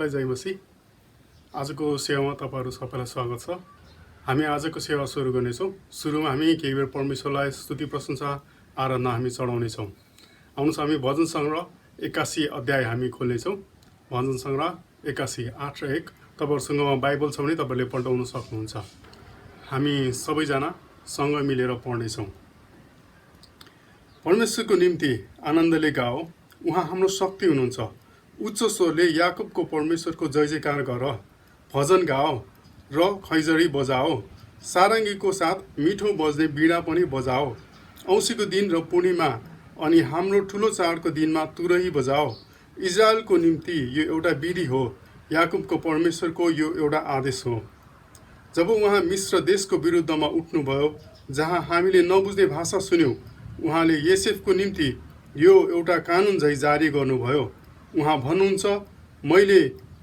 सबैलाई जय मसीह। आजको सेवामा तपाईहरु सबैलाई स्वागत छ। हामी आजको सेवा सुरु गर्नेछौँ। सुरुमा हामी केही बेर परमेश्वरलाई स्तुति प्रशंसा आराधना हामी चढाउने छौँ। आउनुहोस् हामी भजन संग्रह 81 अध्याय हामी खोल्नेछौँ। भजन संग्रह 81 8 र 1। तपाईहरुसँग बाइबल छ भने तपाईले पल्टाउन सक्नुहुन्छ। हामी सबैजना सँग मिलेर पढ्नेछौँ। परमेश्वरको निम्ति आनन्दले गाओ, उहाँ हाम्रो शक्ति हुनुहुन्छ। उच्च स्वरले याकुबको परमेश्वरको जय जयकार गर, भजन गाओ र खैजडी बजाओ, सारङ्गीको साथ मिठो बज्ने बीडा पनि बजाओ। औँसीको दिन र पूर्णिमा अनि हाम्रो ठुलो चाडको दिनमा तुरही बजाओ। इजरायलको निम्ति यो एउटा विधि हो, याकुबको परमेश्वरको यो एउटा आदेश हो। जब उहाँ मिस्र देशको विरुद्धमा उठ्नुभयो, जहाँ हामीले नबुझ्ने भाषा सुन्यौँ, उहाँले योसेफको निम्ति यो एउटा कानुन झै जारी गर्नुभयो। उहाँ भन्नुहुन्छ, मैले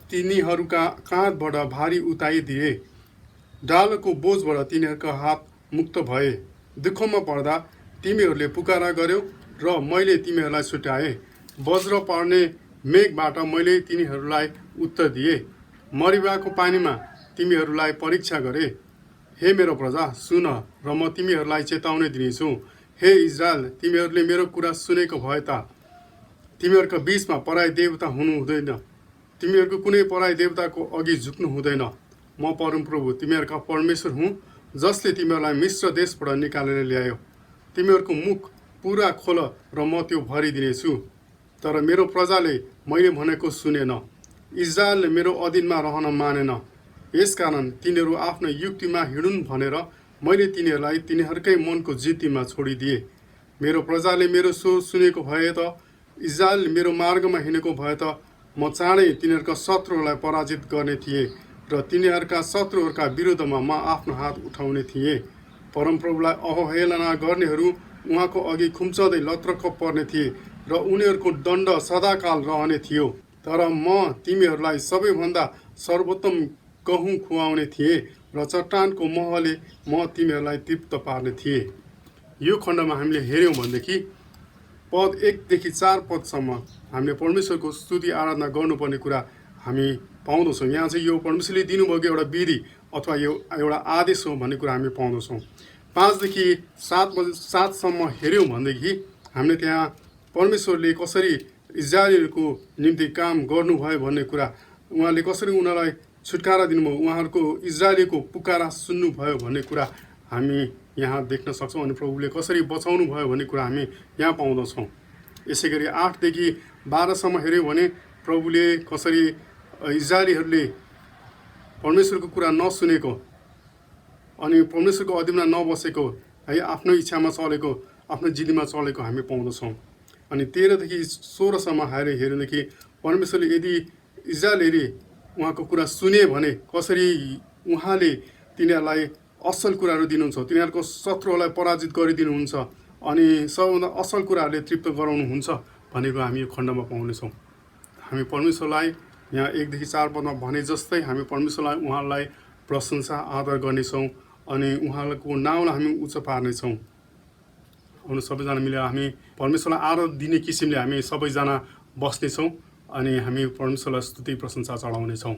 तिनीहरूका काँधबाट भारी उताइदिए, डालोको बोझबाट तिनीहरूका हात मुक्त भए। दुःखमा पर्दा तिमीहरूले पुकारा गर्यौ र मैले तिमीहरूलाई छुट्याएँ। वज्र पर्ने मेघबाट मैले तिनीहरूलाई उत्तर दिए, मरिबाको पानीमा तिमीहरूलाई परीक्षा गरे। हे मेरो प्रजा, सुन र म तिमीहरूलाई चेतावनी दिनेछु। हे इजरायल, तिमीहरूले मेरो कुरा सुनेको भए त तिमीहरूका बीचमा पराई देवता हुनु हुँदैन। तिमीहरूको कुनै पराई देवताको अघि झुक्नु हुँदैन। म परमप्रभु तिमीहरूका परमेश्वर हुँ, जसले तिमीहरूलाई मिस्र देशबाट निकालेर ल्यायो। तिमीहरूको मुख पुरा खोल र म त्यो भरिदिनेछु। तर मेरो प्रजाले मैले भनेको सुनेन, इजरायलले मेरो अधीनमा रहन मानेन। यसकारण तिनीहरू आफ्नो युक्तिमा हिँडुन् भनेर मैले तिनीहरूलाई तिनीहरूकै मनको जिद्दीमा छोडिदिए। मेरो प्रजाले मेरो स्वर सुनेको भए त, इजरायल मेरो मार्गमा हिँडेको भए त म चाँडै तिनीहरूका शत्रुहरूलाई पराजित गर्ने थिएँ र तिनीहरूका शत्रुहरूका विरुद्धमा म आफ्नो हात उठाउने थिएँ। परमप्रभुलाई अवहेलना गर्नेहरू उहाँको अघि खुम्चदै लत्रक्क पर्ने थिए र उनीहरूको दण्ड सदाकाल रहने थियो। तर म तिमीहरूलाई सबैभन्दा सर्वोत्तम गहुँ खुवाउने थिएँ र चट्टानको महले म तिमीहरूलाई तृप्त पार्ने थिएँ। यो खण्डमा हामीले हेऱ्यौँ भनेदेखि पद 1 देखि 4 पदसम्म हामीले परमेश्वरको स्तुति आराधना गर्नुपर्ने कुरा हामी पाउँदछौँ। यहाँ चाहिँ यो परमेश्वरले दिनुभएको एउटा विधि अथवा यो एउटा आदेश हो भन्ने कुरा हामी पाउँदछौँ। 5 देखि 7 सम्म हेऱ्यौँ भनेदेखि हामीले त्यहाँ परमेश्वरले कसरी इजरायलीहरूको निम्ति काम गर्नुभयो भन्ने कुरा, उहाँले कसरी उनीहरूलाई छुटकारा दिनुभयो, उहाँहरूको इजरायलीको पुकारा सुन्नुभयो भन्ने कुरा हामी यहाँ देख्न सक्छौँ। अनि प्रभुले कसरी बचाउनु भयो भन्ने कुरा हामी यहाँ पाउँदछौँ। यसै गरी 8 देखि 12 सम्म हेऱ्यौँ भने प्रभुले कसरी इजरायलीहरूले परमेश्वरको कुरा नसुनेको अनि परमेश्वरको अधीनमा नबसेको है, आफ्नो इच्छामा चलेको, आफ्नो जिद्दीमा चलेको हामी पाउँदछौँ। अनि 13 देखि 16 सम्म हेर्नुदेखि परमेश्वरले यदि इजरायलीले उहाँको कुरा सुने भने कसरी उहाँले तिनीहरूलाई असल कुराहरू दिनुहुन्छ, तिनीहरूको शत्रुहरूलाई पराजित गरिदिनुहुन्छ अनि सबभन्दा असल कुराहरूले तृप्त गराउनुहुन्छ भनेको हामी यो खण्डमा पाउनेछौँ। हामी परमेश्वरलाई यहाँ 1 देखि 4 पदमा भने जस्तै हामी परमेश्वरलाई उहाँलाई प्रशंसा आदर गर्नेछौँ अनि उहाँको नाउँलाई हामी उच्च पार्नेछौँ। अनि सबैजना मिलेर हामी परमेश्वरलाई आदर दिने किसिमले हामी सबैजना बस्नेछौँ अनि हामी परमेश्वरलाई स्तुति प्रशंसा चढाउनेछौँ।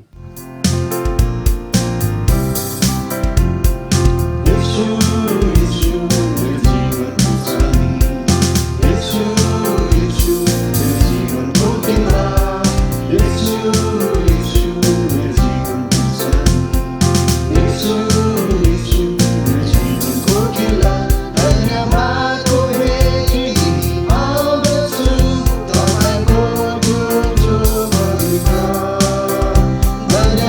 But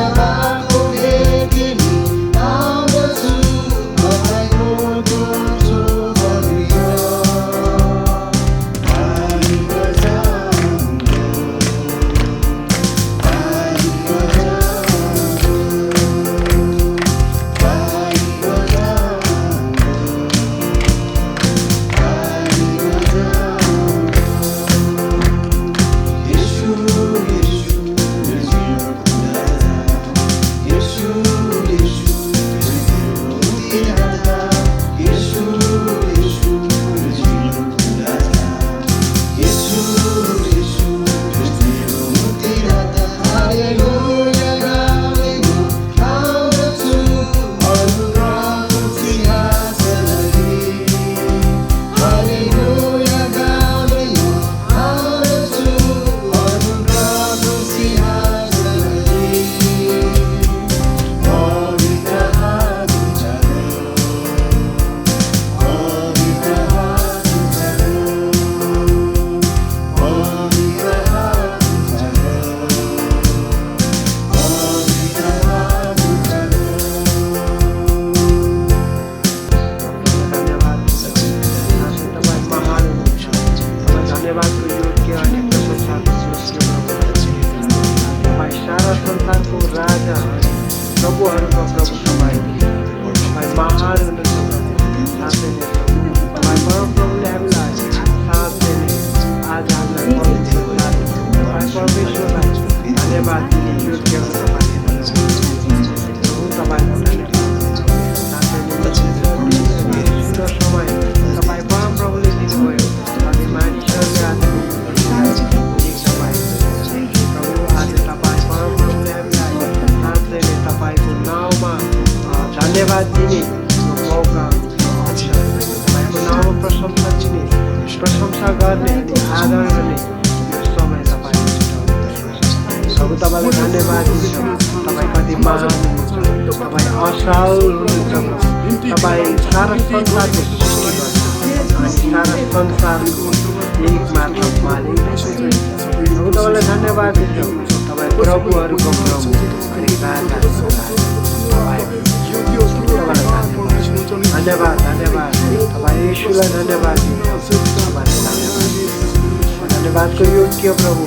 तपाईँलाई धन्यवाद दिन्छौँ। तपाईँ कति महान हुनुहुन्छ, तपाईँ असल हुनुहुन्छ प्रभु। तपाईँ सारा संसारको सृष्टि गर्नुहुन्छ अनि सारा संसारको एकमात्र मालिक हुनुहुन्छ। तपाईँलाई धन्यवाद दिन्छौँ। तपाईँ प्रभुहरूको प्रभु अनि राजाहरूको राजा। धन्यवाद धन्यवाद तपाईँ यीशुलाई धन्यवाद दिन्छौँ। तपाईँलाई धन्यवादको योग्य प्रभु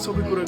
सबै कुरा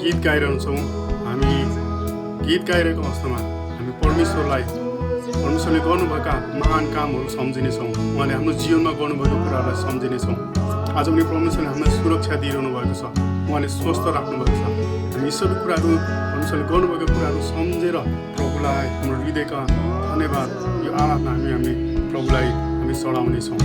गीत गाइरहन्छौँ। हामी गीत गाइरहेको अवस्थामा हामी परमेश्वरले गर्नुभएका महान कामहरू सम्झिनेछौँ। उहाँले हाम्रो जीवनमा गर्नुभएको कुराहरूलाई सम्झिनेछौँ। आज पनि परमेश्वरले हामीलाई सुरक्षा दिइरहनु भएको छ, उहाँले स्वस्थ राख्नुभएको छ। हामी सबै कुराहरू परमेश्वरले गर्नुभएको कुराहरू सम्झेर प्रभुलाई हाम्रो हृदयका धन्यवाद यो आराधना हामी प्रभुलाई हामी चढाउनेछौँ।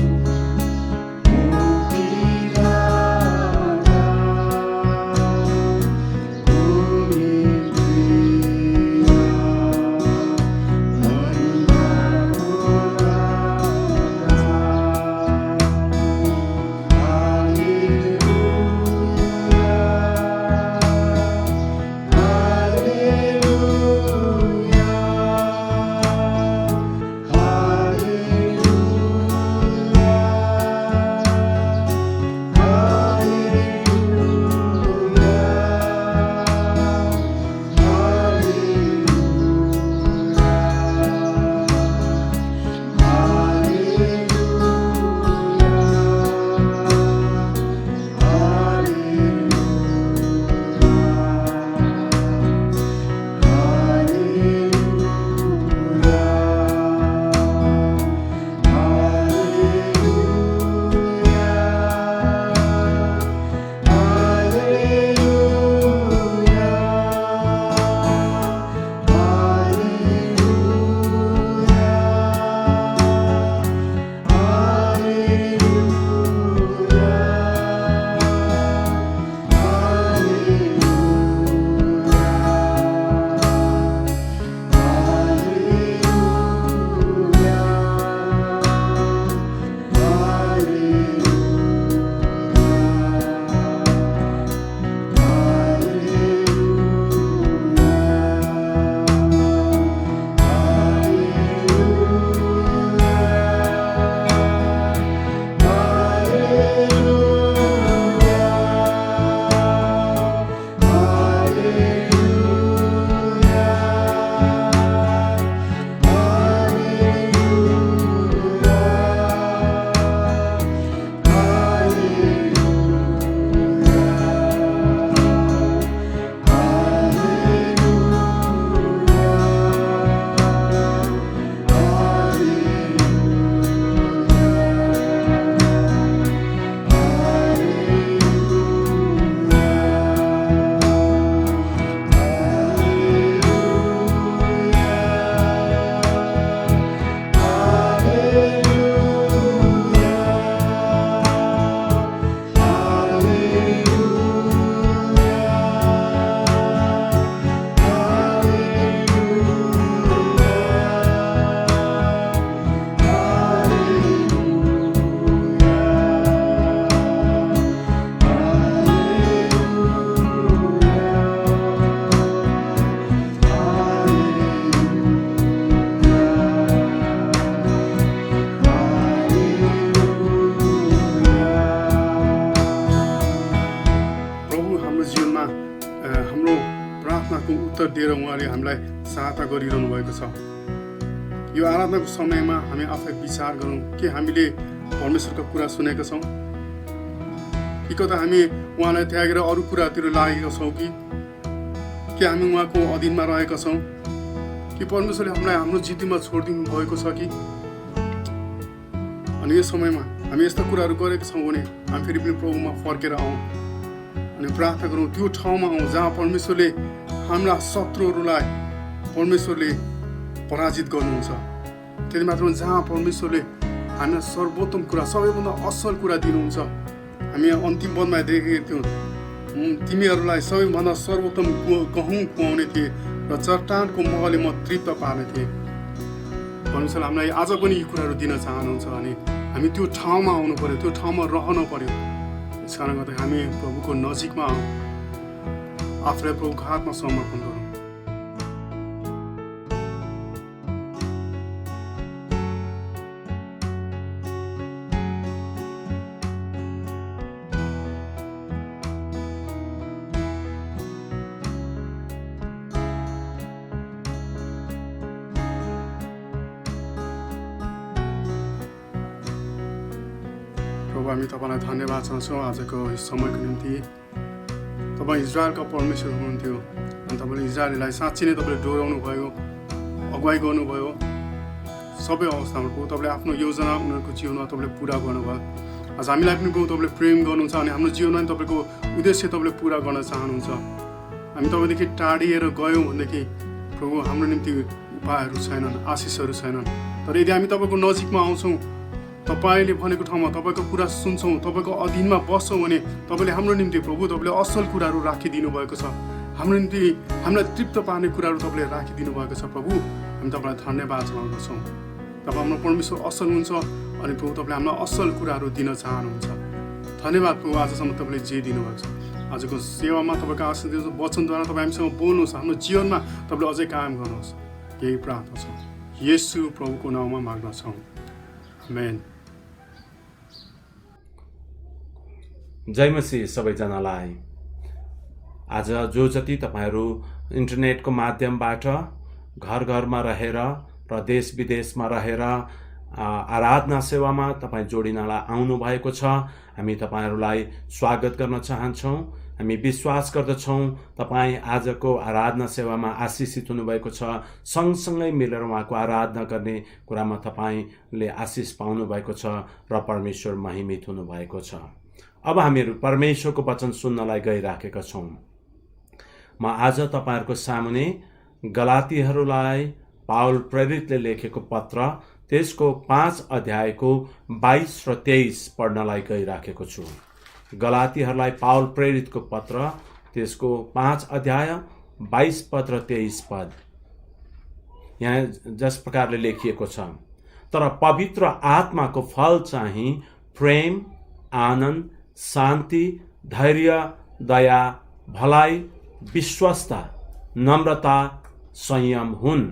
दिएर उहाँले हामीलाई सहायता गरिरहनु भएको छ। यो आराधनाको समयमा हामी आफै विचार गरौँ के हामीले परमेश्वरको कुरा सुनेका छौँ कि कता हामी उहाँलाई त्यागेर अरू कुरातिर लागेका छौँ कि हामी उहाँको अधीनमा रहेका छौँ कि परमेश्वरले हामीलाई हाम्रो जिद्दीमा छोडिदिनु भएको छ कि। अनि यो समयमा हामी यस्ता कुराहरू गरेका छौँ भने हामी फेरि पनि प्रभुमा फर्केर आउँ अनि प्रार्थना गरौँ, त्यो ठाउँमा आउँ जहाँ परमेश्वरले हाम्रा शत्रुहरूलाई परमेश्वरले पराजित गर्नुहुन्छ। त्यति मात्र जहाँ परमेश्वरले हामीलाई सर्वोत्तम कुरा, सबैभन्दा असल कुरा दिनुहुन्छ। हामी अन्तिम पदमा देखेका थियौँ, तिमीहरूलाई सबैभन्दा सर्वोत्तम गहुँ खुवाउने थिए र चट्टानको महले म तृप्त पार्ने थिएँ। परमेश्वरले हामीलाई आज पनि यी कुराहरू दिन चाहनुहुन्छ अनि हामी त्यो ठाउँमा आउनु पर्यो, त्यो ठाउँमा रहनु पर्यो। यस कारणले गर्दा हामी प्रभुको नजिकमा आउँ, आफूलाई प्रभुको हातमा समर्पण गरौँ। प्रभु हामी तपाईँलाई धन्यवाद चाहन्छौँ आजको समयको निम्ति। तपाईँ इजरायलका परमेश्वर हुनुहुन्थ्यो अनि तपाईँले इजरायललाई साँच्चै नै तपाईँले डोराउनु भयो, अगुवाई गर्नुभयो सबै अवस्थामा। प्रभु तपाईँले आफ्नो योजना उनीहरूको जीवनमा तपाईँले पुरा गर्नुभयो। आज हामीलाई पनि प्रभु तपाईँले प्रेम गर्नुहुन्छ अनि हाम्रो जीवनमा पनि तपाईँको उद्देश्य तपाईँले पुरा गर्न चाहनुहुन्छ। हामी तपाईँदेखि टाढिएर गयौँ भनेदेखि प्रभु हाम्रो निम्ति उपायहरू छैनन्, आशिषहरू छैनन्। तर यदि हामी तपाईँको नजिकमा आउँछौँ, तपाईँले भनेको ठाउँमा तपाईँको कुरा सुन्छौँ, तपाईँको अधीनमा बस्छौँ भने तपाईँले हाम्रो निम्ति प्रभु तपाईँले असल कुराहरू राखिदिनु भएको छ। हाम्रो निम्ति हामीलाई तृप्त पार्ने कुराहरू तपाईँले राखिदिनु भएको छ। प्रभु हामी तपाईँलाई धन्यवाद चढाउँदछौँ। तपाईँ हाम्रो परमेश्वर असल हुनुहुन्छ अनि प्रभु तपाईँले हामीलाई असल कुराहरू दिन चाहनुहुन्छ। धन्यवाद प्रभु, आजसम्म तपाईँले जे दिनुभएको छ। आजको सेवामा तपाईँको आशीष दिनुहोस्, वचनद्वारा तपाईँ हामीसँग बोल्नुहोस्, हाम्रो जीवनमा तपाईँले अझै कायम गर्नुहोस्। यही प्रार्थना छ येशू प्रभुको नाउँमा माग्दछौँ, आमेन। जय मसीह सबैजनालाई। आज जो जति तपाईँहरू इन्टरनेटको माध्यमबाट घर घरमा रहेर र देश विदेशमा रहेर आराधना सेवामा तपाईँ जोडिनलाई आउनुभएको छ, हामी तपाईँहरूलाई स्वागत गर्न चाहन्छौँ। हामी विश्वास गर्दछौँ तपाईँ आजको आराधना सेवामा आशिषित हुनुभएको छ। सँगसँगै मिलेर उहाँको आराधना गर्ने कुरामा तपाईँले आशिष पाउनुभएको छ र परमेश्वर महिमित हुनुभएको छ। अब हामीहरू परमेश्वरको वचन सुन्नलाई गइराखेका छौँ। म आज तपाईँहरूको सामुने गलातीहरूलाई पाउल प्रेरितले लेखेको पत्र त्यसको 5 अध्यायको 22 र 23 पढ्नलाई गइराखेको छु। गलातीहरूलाई पाउल प्रेरितको पत्र त्यसको 5 अध्याय 22 पद र 23 पद यहाँ जस प्रकारले लेखिएको छ, तर पवित्र आत्माको फल चाहिँ प्रेम, आनन्द, शान्ति, धैर्य, दया, भलाइ, विश्वस्ता, नम्रता, संयम हुन्।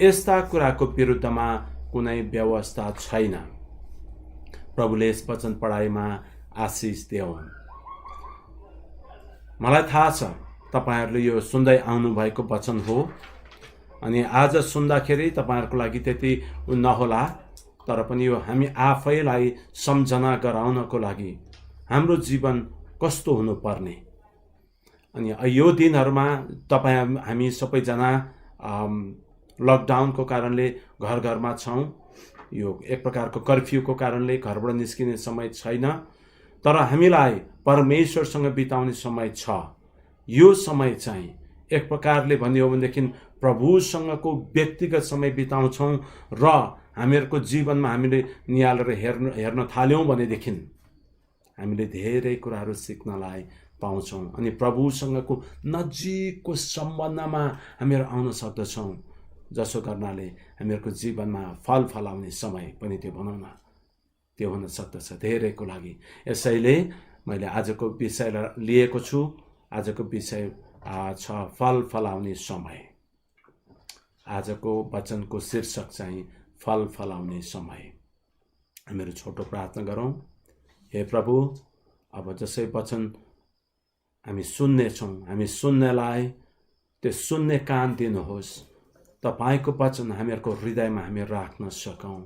यस्ता कुराको विरुद्धमा कुनै व्यवस्था छैन। प्रभुले यस वचन पढाइमा आशिष देऊ। मलाई थाहा छ तपाईँहरूले यो सुन्दै आउनुभएको वचन हो अनि आज सुन्दाखेरि तपाईँहरूको लागि त्यति नहोला, तर पनि यो हामी आफैलाई सम्झना गराउनको लागि हाम्रो जीवन कस्तो हुनुपर्ने। अनि यो दिनहरूमा तपाईँ हामी सबैजना लकडाउनको कारणले घर घरमा छौँ। यो एक प्रकारको कर्फ्यूको कारणले घरबाट निस्किने समय छैन, तर हामीलाई परमेश्वरसँग बिताउने समय छ। यो समय चाहिँ एक प्रकारले भन्यो भनेदेखि प्रभुसँगको व्यक्तिगत समय बिताउँछौँ र हामीहरूको जीवनमा हामीले निहालेर हेर्न थाल्यौँ भनेदेखि हामीले धेरै कुराहरू सिक्नलाई पाउँछौँ अनि प्रभुसँगको नजिकको सम्बन्धमा हामीहरू आउन सक्दछौँ, जसो गर्नाले हामीहरूको जीवनमा फल फलाउने समय पनि त्यो भनौँ न त्यो हुन सक्दछ धेरैको लागि। यसैले मैले आजको विषय लिएको छु। आजको विषय छ फल फलाउने समय। आजको वचनको शीर्षक चाहिँ फल फलाउने समय। हामीहरू छोटो प्रार्थना गरौँ। हे प्रभु, अब जसै वचन हामी सुन्नेछौँ, हामी सुन्नेलाई त्यो सुन्ने कान दिनुहोस्। तपाईँको वचन हामीहरूको हृदयमा हामी राख्न सकौँ।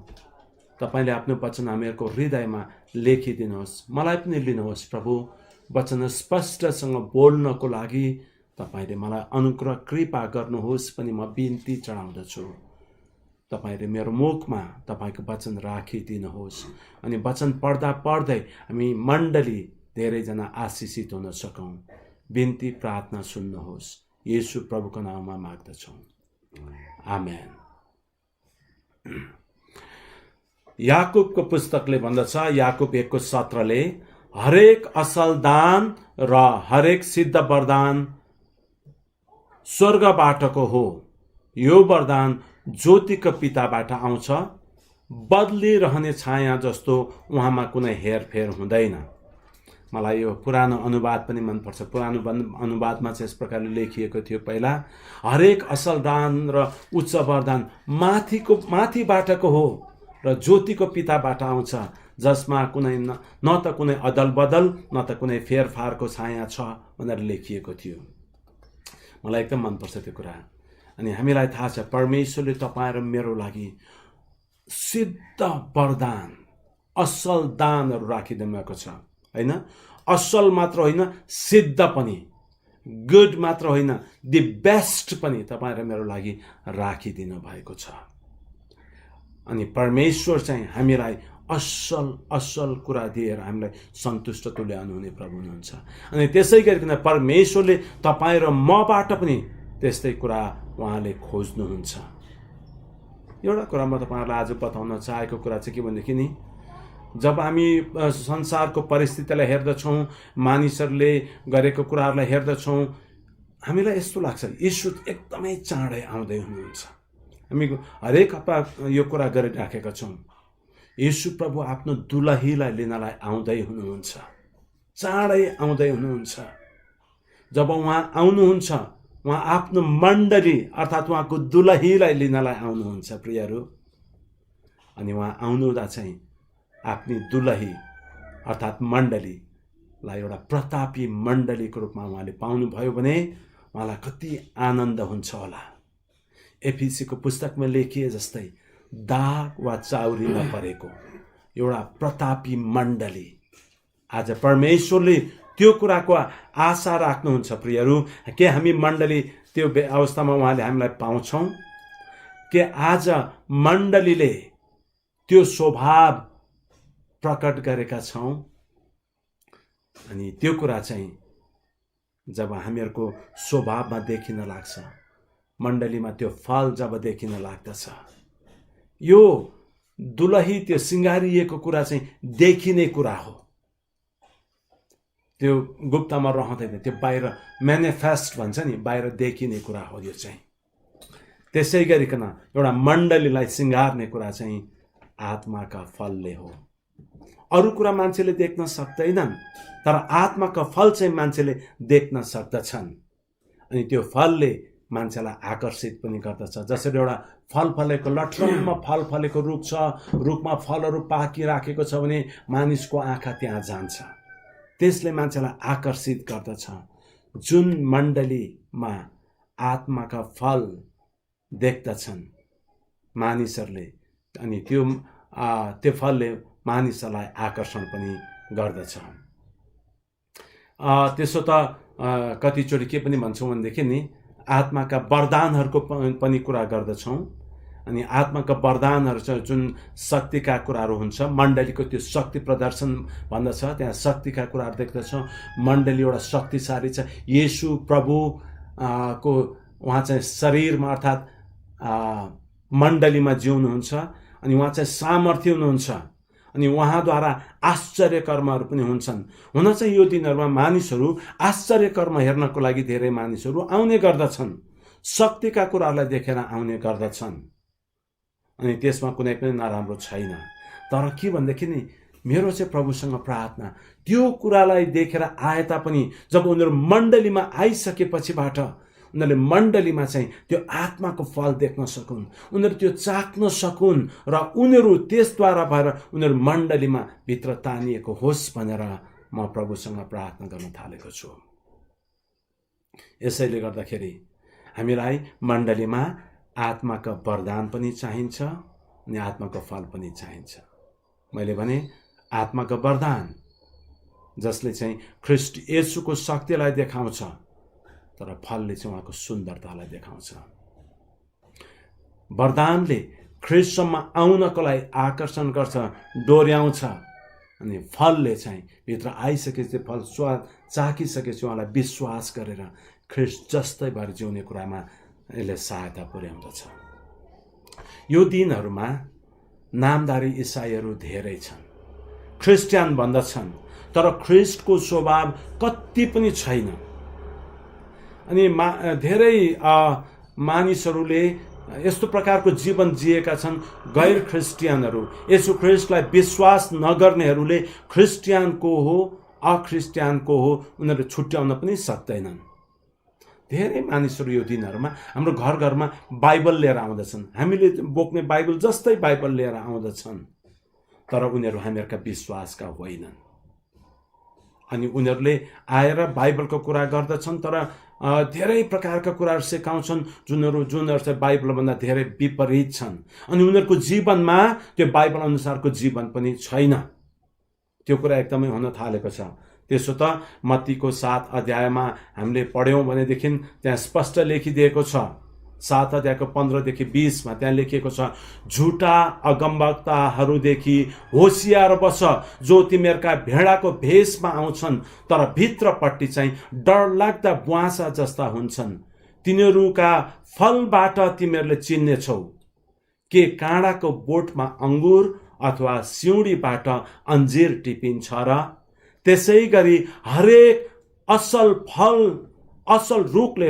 तपाईँले आफ्नो वचन हामीहरूको हृदयमा लेखिदिनुहोस्। मलाई पनि लिनुहोस् प्रभु। वचन स्पष्टसँग बोल्नको लागि तपाईँले मलाई अनुग्रह कृपा गर्नुहोस् पनि म बिन्ती चढाउँदछु। तपाईँले मेरो मुखमा तपाईँको वचन राखिदिनुहोस् अनि वचन पढ्दा पढ्दै हामी मण्डली धेरैजना आशिषित हुन सकौँ। बिन्ती प्रार्थना सुन्नुहोस्। येशू प्रभुको नाममा माग्दछौँ, आमेन। याकुबको पुस्तकले भन्दछ, याकुब 1:17ले, हरेक असल दान र हरेक सिद्ध वरदान स्वर्गबाटको हो। यो वरदान ज्योतिको पिताबाट आउँछ। बदलिरहने छाया जस्तो उहाँमा कुनै हेरफेर हुँदैन। मलाई यो पुरानो अनुवाद पनि मनपर्छ। पुरानो अनुवादमा चाहिँ यस प्रकारले लेखिएको थियो, पहिला हरेक असल दान र उच्च वरदान माथिबाटको हो र ज्योतिको पिताबाट आउँछ, जसमा कुनै न त कुनै अदल बदल न त कुनै फेरफारको छाया छ भनेर लेखिएको थियो। मलाई एकदम मनपर्छ त्यो कुरा। अनि हामीलाई थाहा छ परमेश्वरले तपाईँ र मेरो लागि सिद्ध वरदान, असल दानहरू राखिदिनु भएको छ, होइन? असल मात्र होइन, सिद्ध पनि, गुड मात्र होइन, दि बेस्ट पनि तपाईँ र मेरो लागि राखिदिनु भएको छ। अनि परमेश्वर चाहिँ हामीलाई असल कुरा दिएर हामीलाई सन्तुष्ट तुल्याउनुहुने प्रभु हुनुहुन्छ। अनि त्यसै गरिकन परमेश्वरले तपाईँ र मबाट पनि त्यस्तै कुरा उहाँले खोज्नुहुन्छ। एउटा कुरा म तपाईँहरूलाई आज बताउन चाहेको कुरा चाहिँ के भनेदेखि नि, जब हामी संसारको परिस्थितिलाई हेर्दछौँ, मानिसहरूले गरेको कुराहरूलाई हेर्दछौँ, हामीलाई यस्तो लाग्छ यीशु एकदमै चाँडै आउँदै हुनुहुन्छ। हामी हरेक हप्ता यो कुरा गरिराखेका छौँ, यीशु प्रभु आफ्नो दुलहीलाई लिनलाई आउँदै हुनुहुन्छ, चाँडै आउँदै हुनुहुन्छ। जब उहाँ आउनुहुन्छ, उहाँ आफ्नो मण्डली अर्थात् उहाँको दुलहीलाई लिनलाई आउनुहुन्छ प्रियहरू। अनि उहाँ आउनुहुँदा चाहिँ आफ्नी दुलही अर्थात् मण्डलीलाई एउटा प्रतापी मण्डलीको रूपमा उहाँले पाउनुभयो भने उहाँलाई कति आनन्द हुन्छ होला। एफिसीको पुस्तकमा लेखिए जस्तै दाग वा चाउरी नपरेको एउटा प्रतापी मण्डली। आज परमेश्वरले त्यो कुराको आशा राख्नुहुन्छ प्रियहरू। के हामी मण्डली त्यो अवस्थामा उहाँले हामीलाई पाउँछौँ? के आज मण्डलीले त्यो स्वभाव प्रकट गरेका छौँ? अनि त्यो कुरा चाहिँ जब हामीहरूको स्वभावमा देखिन लाग्छ, मण्डलीमा त्यो फल जब देखिन लाग्दछ, यो दुलही त्यो सिँगारिएको कुरा चाहिँ देखिने कुरा हो। त्यो गुप्तमा रहँदैन, त्यो बाहिर म्यानिफेस्ट भन्छ नि, बाहिर देखिने कुरा हो यो चाहिँ। त्यसै गरिकन एउटा मण्डलीलाई सिँगार्ने कुरा चाहिँ आत्माका फलले हो। अरू कुरा मान्छेले देख्न सक्दैनन्, तर आत्माका फल चाहिँ मान्छेले देख्न सक्दछन्। अनि त्यो फलले मान्छेलाई आकर्षित पनि गर्दछ। जसरी एउटा फल फलेको लटरम्म फल फलेको रुख छ, रुखमा फलहरू पाकिराखेको छ भने मानिसको आँखा त्यहाँ जान्छ, त्यसले मान्छेलाई आकर्षित गर्दछ। जुन मण्डलीमा आत्माका फल देख्दछन् मानिसहरूले, अनि त्यो फलले मानिसहरूलाई आकर्षण पनि गर्दछ। त्यसो त कतिचोटि के पनि भन्छौँ भनेदेखि नि, आत्माका वरदानहरूको पनि कुरा गर्दछौँ। अनि आत्माका वरदानहरू चाहिँ जुन शक्तिका कुराहरू हुन्छ, मण्डलीको त्यो शक्ति प्रदर्शन भन्दछ, त्यहाँ शक्तिका कुराहरू देख्दछौँ। मण्डली एउटा शक्तिशाली छ। येशू प्रभु को उहाँ चाहिँ शरीरमा अर्थात् मण्डलीमा जिउनुहुन्छ अनि उहाँ चाहिँ सामर्थ्य हुनुहुन्छ अनि उहाँद्वारा आश्चर्य कर्महरू पनि हुन्छन्। हुन चाहिँ यो दिनहरूमा मानिसहरू आश्चर्य कर्म हेर्नको लागि धेरै मानिसहरू आउने गर्दछन्, शक्तिका कुराहरूलाई देखेर आउने गर्दछन्। अनि त्यसमा कुनै पनि नराम्रो छैन। तर के भनेदेखि नि, मेरो चाहिँ प्रभुसँग प्रार्थना, त्यो कुरालाई देखेर आए तापनि जब उनीहरू मण्डलीमा आइसकेपछिबाट उनीहरूले मण्डलीमा चाहिँ त्यो आत्माको फल देख्न सकुन्, उनीहरू त्यो चाख्न सकुन् र उनीहरू त्यसद्वारा भएर उनीहरू मण्डलीमा भित्र तानिएको होस् भनेर म प्रभुसँग प्रार्थना गर्न थालेको छु। यसैले गर्दाखेरि हामीलाई मण्डलीमा आत्माको वरदान पनि चाहिन्छ अनि आत्माको फल पनि चाहिन्छ। मैले भने आत्माको वरदान जसले चाहिँ ख्रिस्ट येशूको शक्तिलाई देखाउँछ, तर फलले चाहिँ उहाँको सुन्दरतालाई देखाउँछ। वरदानले ख्रिस्टसम्म आउनको लागि आकर्षण गर्छ, डोर्याउँछ, अनि फलले चाहिँ भित्र आइसकेपछि फल स्वाद चाखिसकेपछि उहाँलाई विश्वास गरेर ख्रिस्ट जस्तै भएर जिउने कुरामा यसले सहायता पुर्याउँदछ। यो दिनहरूमा नामधारी इसाईहरू धेरै छन्, क्रिस्चियन भन्दछन्, तर ख्रिस्टको स्वभाव कति पनि छैन। अनि धेरै मानिसहरूले यस्तो प्रकारको जीवन जिएका छन्, गैर ख्रिस्टियनहरू, यसो ख्रिस्टलाई विश्वास नगर्नेहरूले ख्रिस्टियनको हो अख्रिस्टियनको हो उनीहरूले छुट्याउन पनि सक्दैनन्। धेरै मानिसहरू यो दिनहरूमा हाम्रो घर घरमा बाइबल लिएर आउँदछन्, हामीले बोक्ने बाइबल जस्तै बाइबल लिएर आउँदछन्, तर उनीहरू हामीहरूका विश्वासका होइनन्। अनि उनीहरूले आएर बाइबलको कुरा गर्दछन्, तर धेरै प्रकारका कुराहरू सिकाउँछन् जुनहरू चाहिँ बाइबलभन्दा धेरै विपरीत छन्। अनि उनीहरूको जीवनमा त्यो बाइबल अनुसारको जीवन पनि छैन। त्यो कुरा एकदमै हुन थालेको छ। त्यसो त मत्तीको 7 अध्यायमा हामीले पढ्यौँ भनेदेखि त्यहाँ स्पष्ट लेखिदिएको छ, 7 अध्यायको 15देखि 20मा त्यहाँ लेखिएको छ, झुटा अगमवक्ताहरूदेखि होसियार बस, जो तिमीहरूका भेडाको भेषमा आउँछन् तर भित्रपट्टि चाहिँ डरलाग्दा बुवासा जस्ता हुन्छन्। तिनीहरूका फलबाट तिमीहरूले चिन्नेछौ के काँडाको बोटमा अङ्गुर अथवा सिउँडीबाट अन्जीर टिपिन्छ र? त्यसै गरी हरेक असल रुखले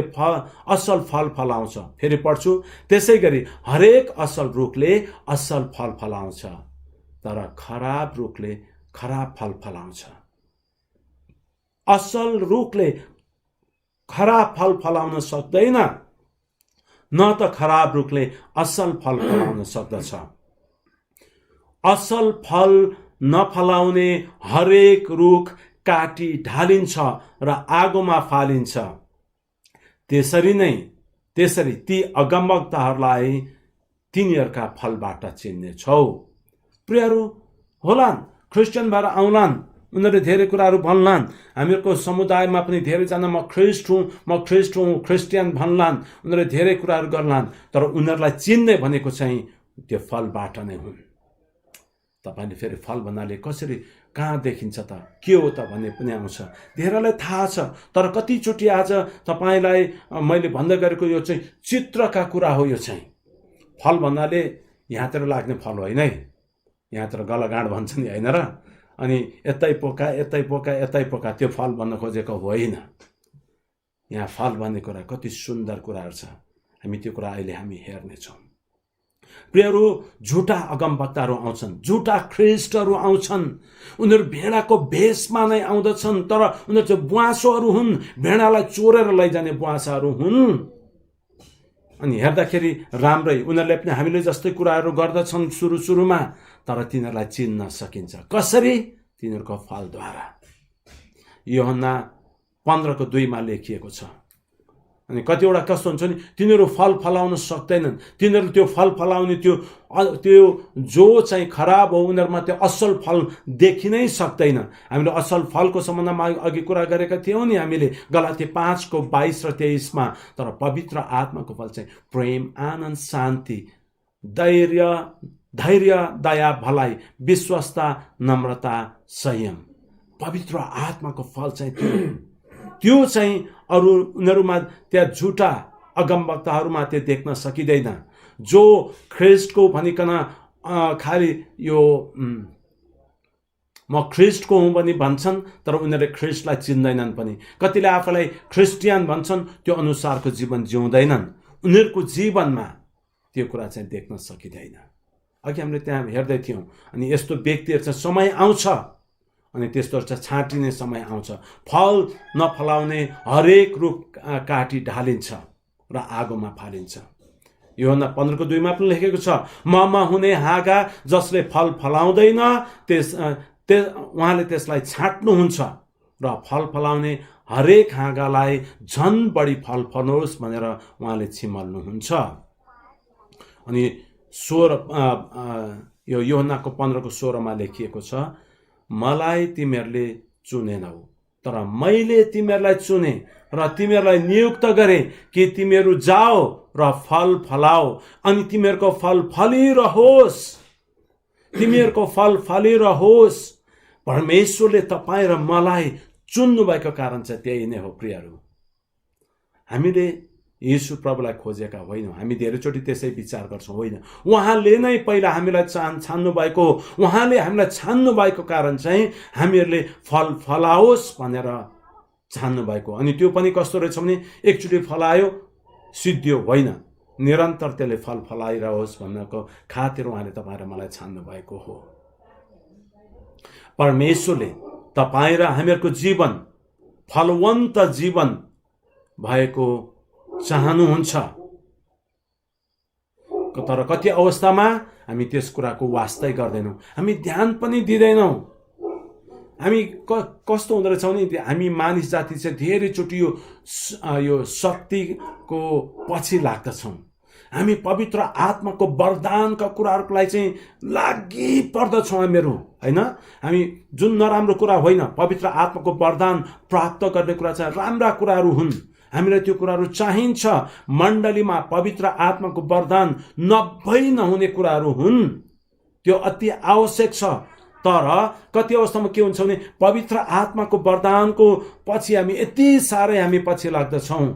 असल फल फलाउँछ। फेरि पढ्छु, त्यसै गरी हरेक असल रुखले असल फल फलाउँछ, तर खराब रुखले खराब फल फलाउँछ। असल रुखले खराब फल फलाउन सक्दैन, न त खराब रुखले असल फल फलाउन सक्दछ। असल फल नफलाउने हरेक रुख काटी ढालिन्छ र आगोमा फालिन्छ। त्यसरी ती अगमवक्ताहरूलाई तिनीहरूका फलबाट चिन्नेछौ। प्रियहरू होलान्, क्रिस्चियन भएर आउलान्, उनीहरूले धेरै कुराहरू भन्लान्। हामीहरूको समुदायमा पनि धेरैजना म ख्रिस्ट हुँ क्रिस्चियन भन्लान्। उनीहरूले धेरै कुराहरू गर्लान्, तर उनीहरूलाई चिन्ने भनेको चाहिँ त्यो फलबाट नै हुन्। तपाईँले फेरि फल भन्नाले कसरी कहाँ देखिन्छ त, के हो त भन्ने पनि आउँछ। धेरैलाई थाहा छ, तर कतिचोटि आज तपाईँलाई मैले भन्दै गरेको यो चाहिँ चित्रका कुरा हो। यो चाहिँ फल भन्नाले यहाँतिर लाग्ने फल होइन है, यहाँतिर गलगाँड भन्छ नि होइन र, अनि यतै पोका त्यो फल भन्न खोजेको होइन। यहाँ फल भन्ने कुरा कति सुन्दर कुराहरू छ, हामी त्यो कुरा अहिले हामी हेर्नेछौँ। प्रियहरू, झुटा अगमवक्ताहरू आउँछन्, झुटा ख्रिस्टहरू आउँछन्। उनीहरू भेडाको भेषमा नै आउँदछन्, तर उनीहरू चाहिँ बुवासोहरू हुन्, भेडालाई चोरेर लैजाने बुवासाहरू हुन्। अनि हेर्दाखेरि राम्रै उनीहरूले पनि हामीले जस्तै कुराहरू गर्दछन् सुरुमा, तर तिनीहरूलाई चिन्न सकिन्छ। कसरी? तिनीहरूको फलद्वारा। यूहन्ना 15:2 लेखिएको छ। अनि कतिवटा कस्तो हुन्छ नि, तिनीहरू फल फलाउन सक्दैनन्। तिनीहरू त्यो फल फलाउने त्यो जो चाहिँ खराब हो, उनीहरूमा त्यो असल फल देखिनै सक्दैन। हामीले असल फलको सम्बन्धमा अघि कुरा गरेका थियौँ नि हामीले, गलाती 5:22 र 23मा। तर पवित्र आत्माको फल चाहिँ प्रेम, आनन्द, शान्ति, धैर्य, दया, भलाइ, विश्वस्ता, नम्रता, संयम। पवित्र आत्माको फल चाहिँ त्यो चाहिँ अरू उनीहरूमा त्यहाँ झुटा अगमवक्ताहरूमा त्यो देख्न सकिँदैन। जो ख्रिस्टको भनिकन खालि यो म ख्रिस्टको हुँ पनि भन्छन्, तर उनीहरूले ख्रिस्टलाई चिन्दैनन् पनि। कतिले आफूलाई क्रिस्टियन भन्छन्, त्यो अनुसारको जीवन जिउँदैनन्। उनीहरूको जीवनमा त्यो कुरा चाहिँ देख्न सकिँदैन। अघि हामीले त्यहाँ हेर्दै थियौँ। अनि यस्तो व्यक्तिहरू चाहिँ समय आउँछ, अनि त्यस्तोहरू चाहिँ छाँटिने समय आउँछ। फल नफलाउने हरेक रुख काटी ढालिन्छ र आगोमा फालिन्छ। यूहन्ना 15:2 पनि लेखेको छ, ममा हुने हाँगा जसले फल फलाउँदैन उहाँले त्यसलाई छाट्नुहुन्छ र फल फलाउने हरेक हाँगालाई झन् बढी फल फलोस् भनेर उहाँले छिमल्नुहुन्छ। अनि 16 यो यूहन्नाको 15:16 लेखिएको छ, मलाई तिमीहरूले चुनेनौ तर मैले तिमीहरूलाई चुने र तिमीहरूलाई नियुक्त गरे कि तिमीहरू जाओ र फल फलाओ अनि तिमीहरूको फल फलिरहोस्। तिमीहरूको फल फलिरहोस्। परमेश्वरले तपाईँ र मलाई चुन्नु भएको कारण चाहिँ त्यही नै हो प्रियहरू। हामीले येशू प्रभुलाई खोजेका होइनौँ, हामी धेरैचोटि त्यसै विचार गर्छौँ, होइन, उहाँले नै पहिला हामीलाई छान्नु भएको हो। उहाँले हामीलाई छान्नु भएको कारण चाहिँ हामीहरूले फल फलाओस् भनेर छान्नु भएको। अनि त्यो पनि कस्तो रहेछ भने एकचोटि फलायो सिद्धियो, होइन, निरन्तर त्यसले फल फलाइरहोस् भन्नको खातिर उहाँले तपाईँ र मलाई छान्नु भएको हो। परमेश्वरले तपाईँ र हामीहरूको जीवन फलवन्त जीवन भएको चाहनुहुन्छ। तर कति अवस्थामा हामी त्यस कुराको वास्तै गर्दैनौँ, हामी ध्यान पनि दिँदैनौँ। हामी कस्तो हुँदो रहेछ भने हामी मानिस जाति चाहिँ धेरैचोटि यो शक्तिको पछि लाग्दछौँ। हामी पवित्र आत्माको वरदानका कुराहरूको लागि चाहिँ लागि पर्दछौँ हामीहरू, होइन। हामी जुन नराम्रो कुरा होइन, पवित्र आत्माको वरदान प्राप्त गर्ने कुरा चाहिँ राम्रा कुराहरू हुन्, हामीलाई त्यो कुराहरू चाहिन्छ। मण्डलीमा पवित्र आत्माको वरदान नभई नहुने कुराहरू हुन्, त्यो अति आवश्यक छ। तर कति अवस्थामा के हुन्छ भने पवित्र आत्माको वरदानको पछि हामी यति साह्रै हामी पछि लाग्दछौँ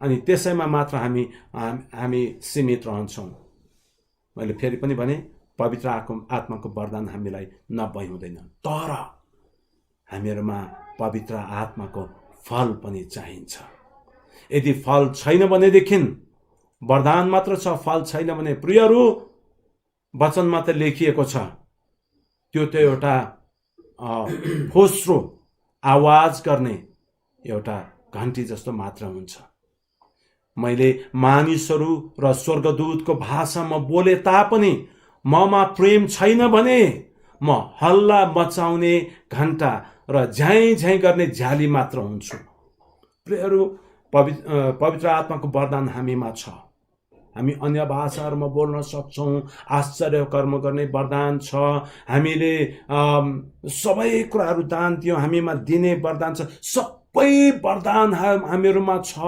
अनि त्यसैमा मात्र हामी सीमित रहन्छौँ। मैले फेरि पनि भने पवित्र आत्माको वरदान हामीलाई नभई हुँदैन, तर हामीहरूमा पवित्र आत्माको फल पनि चाहिन्छ। यदि फल छैन भनेदेखि, वरदान मात्र छ, फल छैन भने प्रियहरू वचनमा त लेखिएको छ, त्यो त एउटा फोस्रो आवाज गर्ने एउटा घन्टी जस्तो मात्र हुन्छ। मैले मानिसहरू र स्वर्गदूतको भाषामा बोले तापनि ममा प्रेम छैन भने म हल्ला मचाउने घण्टा र झ्याइ झ्याइ गर्ने झ्याली मात्र हुन्छु। प्रियहरू, पवित्र आत्माको वरदान हामीमा छ। हामी अन्य भाषाहरूमा बोल्न सक्छौँ, आश्चर्य कर्म गर्ने वरदान छ, हामीले सबै कुराहरू दान दियौँ, हामीमा दिने वरदान छ, सबै वरदान हामीहरूमा छ।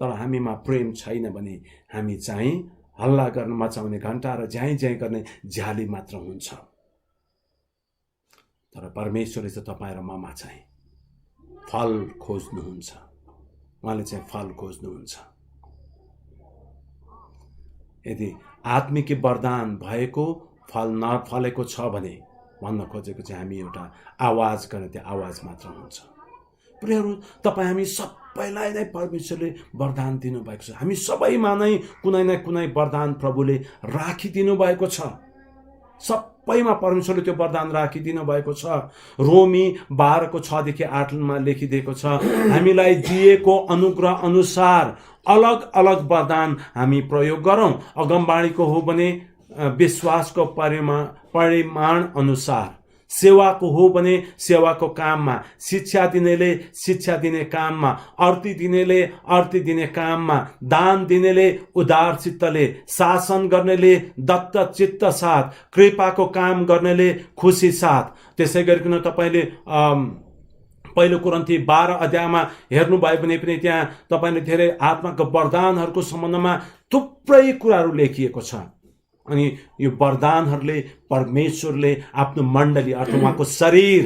तर हामीमा प्रेम छैन भने हामी चाहिँ हल्ला गर्न मचाउने घण्टा र झ्याइ झ्याइ गर्ने झ्याली मात्र हुन्छ। तर परमेश्वरले चाहिँ तपाईँ र ममा चाहिँ फल खोज्नुहुन्छ, उहाँले चाहिँ फल खोज्नुहुन्छ। यदि आत्मिक वरदान भएको फल नफलेको छ भने भन्न खोजेको चाहिँ हामी एउटा आवाज गर्ने त्यो आवाज मात्र हुन्छ। प्रियहरू, तपाईँ हामी सबैलाई नै परमेश्वरले वरदान दिनुभएको छ। हामी सबैमा नै कुनै न कुनै वरदान प्रभुले राखिदिनु भएको छ। सबैमा परमेश्वरले त्यो वरदान राखिदिनु भएको छ। रोमी 12:6-8 लेखिदिएको छ, हामीलाई दिएको अनुग्रह अनुसार अलग अलग वरदान हामी प्रयोग गरौँ। अगमबाणीको हो भने विश्वासको परिमाण अनुसार, सेवाको हो भने सेवाको काममा, शिक्षा दिनेले शिक्षा दिने काममा, अर्ती दिनेले अर्ती दिने काममा, दान दिनेले उदार चित्तले, शासन गर्नेले दत्त चित्त साथ, कृपाको काम गर्नेले खुसी साथ। त्यसै गरिकन तपाईँले पहिलो कोरिन्थी 12 हेर्नुभयो भने पनि त्यहाँ तपाईँले धेरै आत्माको वरदानहरूको सम्बन्धमा थुप्रै कुराहरू लेखिएको छ। अनि यो वरदानहरूले परमेश्वरले आफ्नो मण्डली अर्थात् उहाँको शरीर,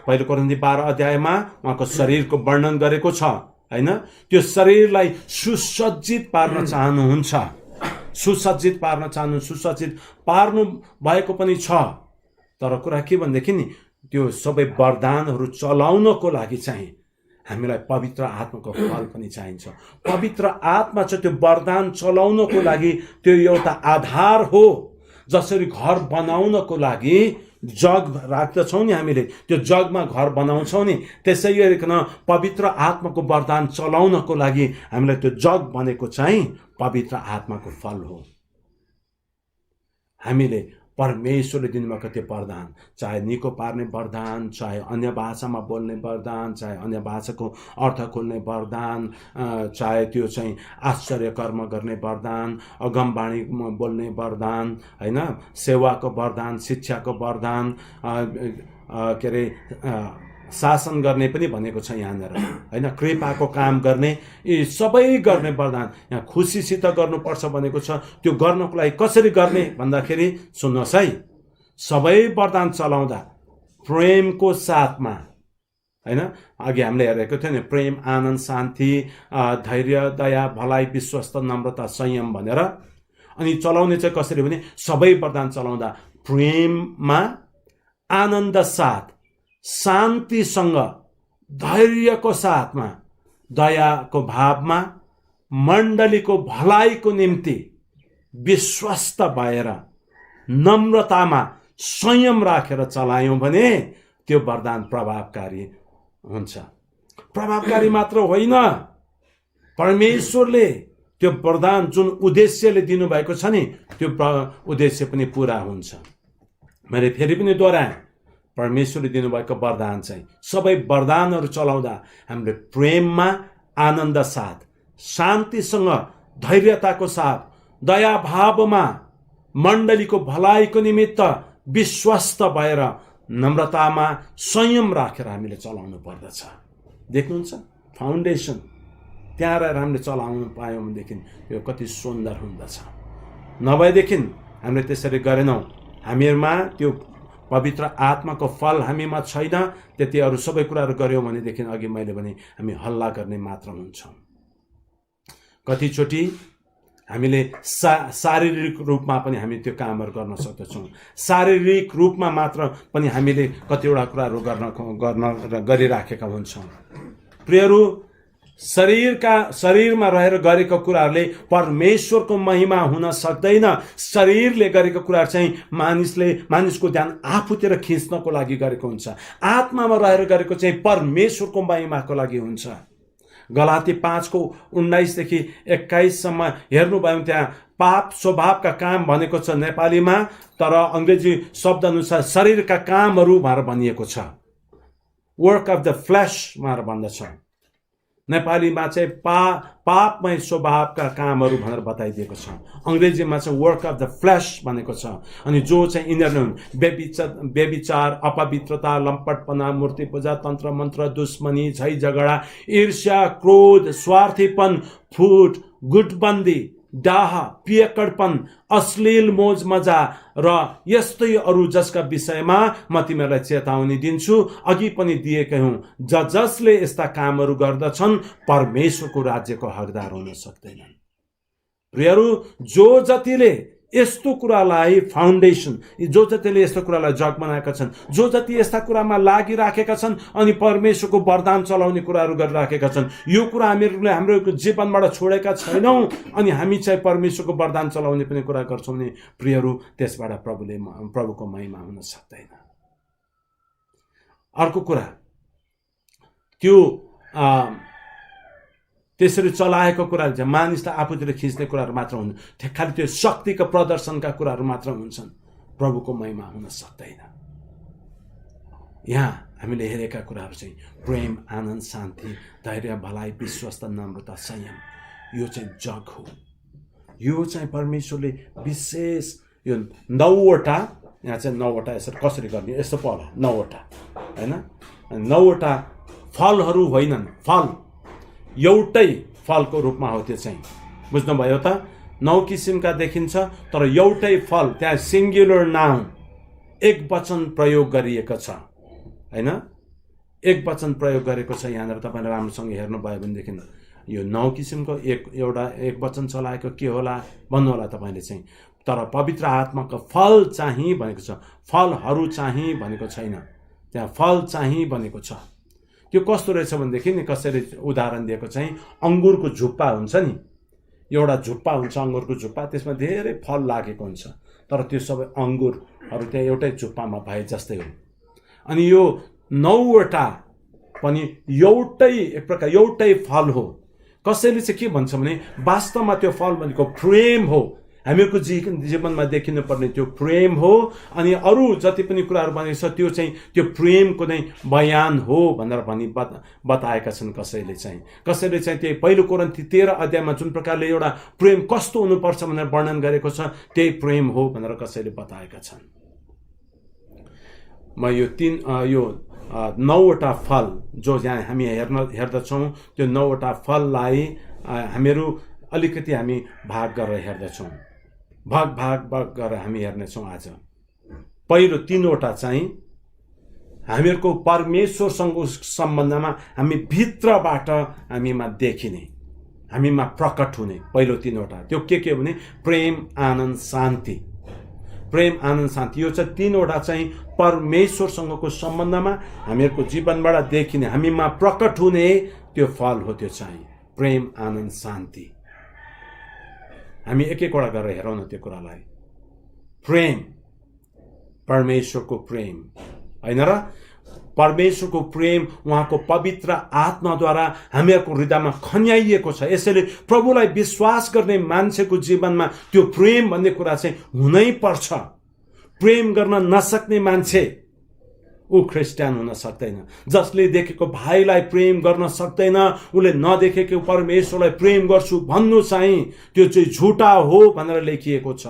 पहिलो कोरिन्थी 12 उहाँको शरीरको वर्णन गरेको छ, होइन। त्यो शरीरलाई सुसज्जित पार्न चाहनुहुन्छ, सुसज्जित पार्नु भएको पनि छ। तर कुरा के भनेदेखि नि, त्यो सबै वरदानहरू चलाउनको लागि चाहिँ हामीलाई पवित्र आत्माको फल पनि चाहिन्छ। पवित्र आत्मा चाहिँ त्यो वरदान चलाउनको लागि त्यो एउटा आधार हो। जसरी घर बनाउनको लागि जग राख्दछौँ नि हामीले, त्यो जगमा घर बनाउँछौँ नि, त्यसै गरिकन पवित्र आत्माको वरदान चलाउनको लागि हामीलाई त्यो जग बनेको चाहिँ पवित्र आत्माको फल हो। हामीले परमेश्वरले दिनुभएको त्यो वरदान, चाहे निको पार्ने वरदान, चाहे अन्य भाषामा बोल्ने वरदान, चाहे अन्य भाषाको अर्थ खोल्ने वरदान, चाहे त्यो चाहिँ आश्चर्य कर्म गर्ने वरदान, अगमवाणी बोल्ने वरदान, होइन, सेवाको वरदान, शिक्षाको वरदान, के अरे शासन गर्ने पनि भनेको छ यहाँनिर, होइन, कृपाको काम गर्ने, यी सबै गर्ने वरदान यहाँ खुसीसित गर्नुपर्छ भनेको छ। त्यो गर्नको लागि कसरी गर्ने भन्दाखेरि सुन्नुहोस् है, सबै वरदान चलाउँदा प्रेमको साथमा, होइन, अघि हामीले हेरेको थियो नि, प्रेम, आनन्द, शान्ति, धैर्य, दया, भलाइ, विश्वस्त, नम्रता, संयम भनेर। अनि चलाउने चाहिँ कसरी भने सबै वरदान चलाउँदा प्रेममा, आनन्द साथ, शान्तिसँग, धैर्यको साथमा, दयाको भावमा, मण्डलीको भलाइको निम्ति विश्वस्त भएर, नम्रतामा संयम राखेर चलायौँ भने त्यो वरदान प्रभावकारी हुन्छ। प्रभावकारी मात्र होइन, परमेश्वरले त्यो वरदान जुन उद्देश्यले दिनुभएको छ नि, त्यो उद्देश्य पनि पुरा हुन्छ। मैले फेरि पनि दोहोऱ्याएँ, परमेश्वरले दिनुभएको वरदान चाहिँ सबै वरदानहरू चलाउँदा हामीले प्रेममा, आनन्द साथ, शान्तिसँग, धैर्यताको साथ, दया भावमा, मण्डलीको भलाइको निमित्त विश्वस्त भएर, नम्रतामा संयम राखेर हामीले चलाउनु पर्दछ। देख्नुहुन्छ फाउन्डेसन त्यहाँ रहेर हामीले चलाउनु पायौँ भनेदेखि यो कति सुन्दर हुँदछ। नभएदेखि हामीले त्यसरी गरेनौँ, हामीहरूमा त्यो पवित्र आत्माको फल हामीमा छैन, त्यति अरू सबै कुराहरू गऱ्यौँ भनेदेखि अघि मैले भने हामी हल्ला गर्ने मात्र हुन्छौँ। कतिचोटि हामीले शारीरिक रूपमा पनि हामी त्यो कामहरू गर्न सक्दछौँ। शारीरिक रूपमा मात्र पनि हामीले कतिवटा कुराहरू गरिराखेका हुन्छौँ। प्रियहरू, शरीरमा रहेर गरेको कुराहरूले परमेश्वरको महिमा हुन सक्दैन। शरीरले गरेको कुराहरू चाहिँ मानिसको ध्यान आफूतिर खिच्नको लागि गरेको हुन्छ। आत्मामा रहेर गरेको चाहिँ परमेश्वरको महिमाको लागि हुन्छ। गलाती 5:19 देखि 21 हेर्नुभयो भने त्यहाँ पाप स्वभावका काम भनेको छ नेपालीमा, तर अङ्ग्रेजी शब्द अनुसार शरीरका कामहरू भनेर भनिएको छ। वर्क अफ द फ्लेश भनेर भन्दछ। नेपालीमा चाहिँ पापमय स्वभावका कामहरू भनेर बताइदिएको छ। अङ्ग्रेजीमा चाहिँ वर्क अफ द फ्लेश भनेको छ। अनि जो चाहिँ यिनीहरू व्यभिचार, अपवित्रता, लम्पटपना, मूर्ति पूजा, तन्त्र मन्त्र, दुश्मनी, झै झगडा, ईर्ष्या, क्रोध, स्वार्थीपन, फुट, गुटबन्दी, डाह, पियक्कडपन, अश्लील मोज मजा र यस्तै अरू जसका विषयमा म तिमीहरूलाई चेतावनी दिन्छु, अघि पनि दिएकै हुँ। जसले यस्ता कामहरू गर्दछन् परमेश्वरको राज्यको हकदार हुन सक्दैनन्। प्रियहरू, जो जतिले यस्तो कुरालाई फाउन्डेसन, जो जतिले यस्तो कुरालाई जग बनाएका छन्, जो जति यस्ता कुरामा लागिराखेका छन् अनि परमेश्वरको वरदान चलाउने कुराहरू गरिराखेका छन्, यो कुरा हामीहरूले हाम्रो जीवनबाट छोडेका छैनौँ अनि हामी चाहिँ परमेश्वरको वरदान चलाउने पनि कुरा गर्छौँ भने प्रियहरू, त्यसबाट प्रभुको महिमा हुन सक्दैन। अर्को कुरा, त्यो त्यसरी चलाएको कुराहरू चाहिँ मानिसलाई आफूतिर खिच्ने कुराहरू मात्र हुन्। खालि त्यो शक्तिको प्रदर्शनका कुराहरू मात्र हुन्छन्, प्रभुको महिमा हुन सक्दैन। यहाँ हामीले हेरेका कुराहरू चाहिँ प्रेम, आनन्द, शान्ति, धैर्य, भलाइ, विश्वस्त, नम्रता, संयम, यो चाहिँ जग हो। यो चाहिँ परमेश्वरले विशेष यो 9वटा, यहाँ चाहिँ 9वटा यसरी कसरी गर्ने, यस्तो पढ 9वटा, होइन, 9वटा फलहरू होइनन्, फल एउटै फलको रूपमा हो। त्यो चाहिँ बुझ्नुभयो त? 9 किसिमका देखिन्छ तर एउटै फल, त्यहाँ सिङ्गुलर नाउन, एक वचन प्रयोग गरिएको छ, होइन, एक वचन प्रयोग गरेको छ। यहाँनिर तपाईँले राम्रोसँग हेर्नुभयो भनेदेखि यो 9 किसिमको एक वचन चलाएको के होला भन्नुहोला तपाईँले चाहिँ। तर पवित्र आत्माको फल चाहिँ भनेको छ, फलहरू चाहिँ भनेको छैन, त्यहाँ फल चाहिँ भनेको छ। त्यो कस्तो रहेछ भनेदेखि नि, कसरी उदाहरण दिएको चाहिँ, अङ्गुरको झुप्पा हुन्छ नि, एउटा झुप्पा हुन्छ अङ्गुरको झुप्पा, त्यसमा धेरै फल लागेको हुन्छ, तर त्यो सबै अङ्गुरहरू त्यहाँ एउटै झुप्पामा भए जस्तै हो। अनि यो 9वटा पनि एक प्रकार एउटै फल हो। कसैले चाहिँ के भन्छ भने वास्तवमा त्यो फल भनेको प्रेम हो, हामीहरूको जीवनमा देखिनुपर्ने त्यो प्रेम हो। अनि अरू जति पनि कुराहरू भनेको छ त्यो चाहिँ त्यो प्रेमको नै बयान हो भनेर भनी बताएका छन्। कसैले चाहिँ त्यही पहिलो कोरिन्थी 13 अध्यायमा जुन प्रकारले एउटा प्रेम कस्तो हुनुपर्छ भनेर वर्णन गरेको छ त्यही प्रेम हो भनेर कसैले बताएका छन्। म यो 9वटा फल जो यहाँ हामी हेर्दछौँ त्यो 9वटा फललाई हामीहरू अलिकति हामी भाग गरेर हेर्दछौँ। भाग गरेर हामी हेर्नेछौँ आज। पहिलो 3वटा चाहिँ हामीहरूको परमेश्वरसँग सम्बन्धमा हामी भित्रबाट हामीमा देखिने, हामीमा प्रकट हुने पहिलो 3वटा त्यो के हो भने प्रेम, आनन्द, शान्ति। प्रेम, आनन्द, शान्ति यो चाहिँ 3वटा चाहिँ परमेश्वरसँगको सम्बन्धमा हामीहरूको जीवनबाट देखिने, हामीमा प्रकट हुने त्यो फल हो। त्यो चाहिँ प्रेम, आनन्द, शान्ति। हामी एक-एकवटा गरेर हेरौँ न त्यो कुरालाई। प्रेम, परमेश्वरको प्रेम, होइन र? परमेश्वरको प्रेम उहाँको पवित्र आत्माद्वारा हामीहरूको हृदयमा खन्याइएको छ। यसैले प्रभुलाई विश्वास गर्ने मान्छेको जीवनमा त्यो प्रेम भन्ने कुरा चाहिँ हुनै पर्छ। प्रेम गर्न नसक्ने मान्छे ऊ ख्रिस्टियन हुन सक्दैन। जसले देखेको भाइलाई प्रेम गर्न सक्दैन, उसले नदेखेको परमेश्वरलाई प्रेम गर्छु भन्नु चाहिँ त्यो चाहिँ झुटा हो भनेर लेखिएको छ।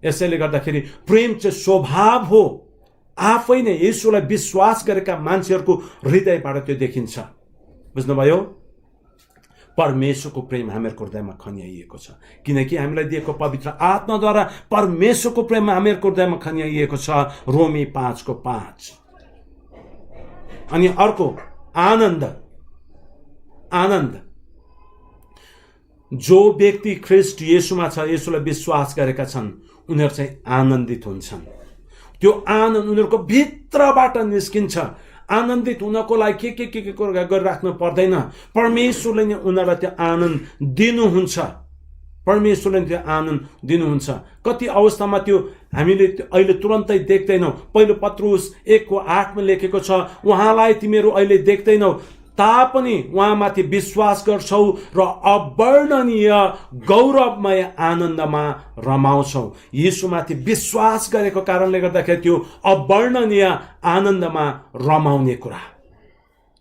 यसैले गर्दाखेरि प्रेम चाहिँ स्वभाव हो, आफै नै येशूलाई विश्वास गरेका मान्छेहरूको हृदयबाट त्यो देखिन्छ। बुझ्नुभयो? परमेश्वरको प्रेम हामीहरूको हृदयमा खन्याइएको छ, किनकि हामीलाई दिएको पवित्र आत्माद्वारा परमेश्वरको प्रेम हामीहरूको हृदयमा खन्याइएको छ। रोमी 5:5। अनि अर्को आनन्द। जो व्यक्ति ख्रिस्ट येशूमा छ, येशूलाई विश्वास गरेका छन्, उनीहरू चाहिँ आनन्दित हुन्छन्। त्यो आनन्द उनीहरूको भित्रबाट निस्किन्छ। आनन्दित हुनको लागि के गरिराख्नु पर्दैन। परमेश्वरले नै उनीहरूलाई त्यो आनन्द दिनुहुन्छ। परमेश्वरले त्यो आनन्द दिनुहुन्छ। कति अवस्थामा त्यो हामीले अहिले तुरन्तै देख्दैनौँ। पहिलो पत्रुस 1:8 लेखेको छ, उहाँलाई तिमीहरू अहिले देख्दैनौ तापनि उहाँमाथि विश्वास गर्छौ र अवर्णनीय गौरवमय आनन्दमा रमाउँछौ। येशूमाथि विश्वास गरेको कारणले गर्दाखेरि त्यो अवर्णनीय आनन्दमा रमाउने कुरा,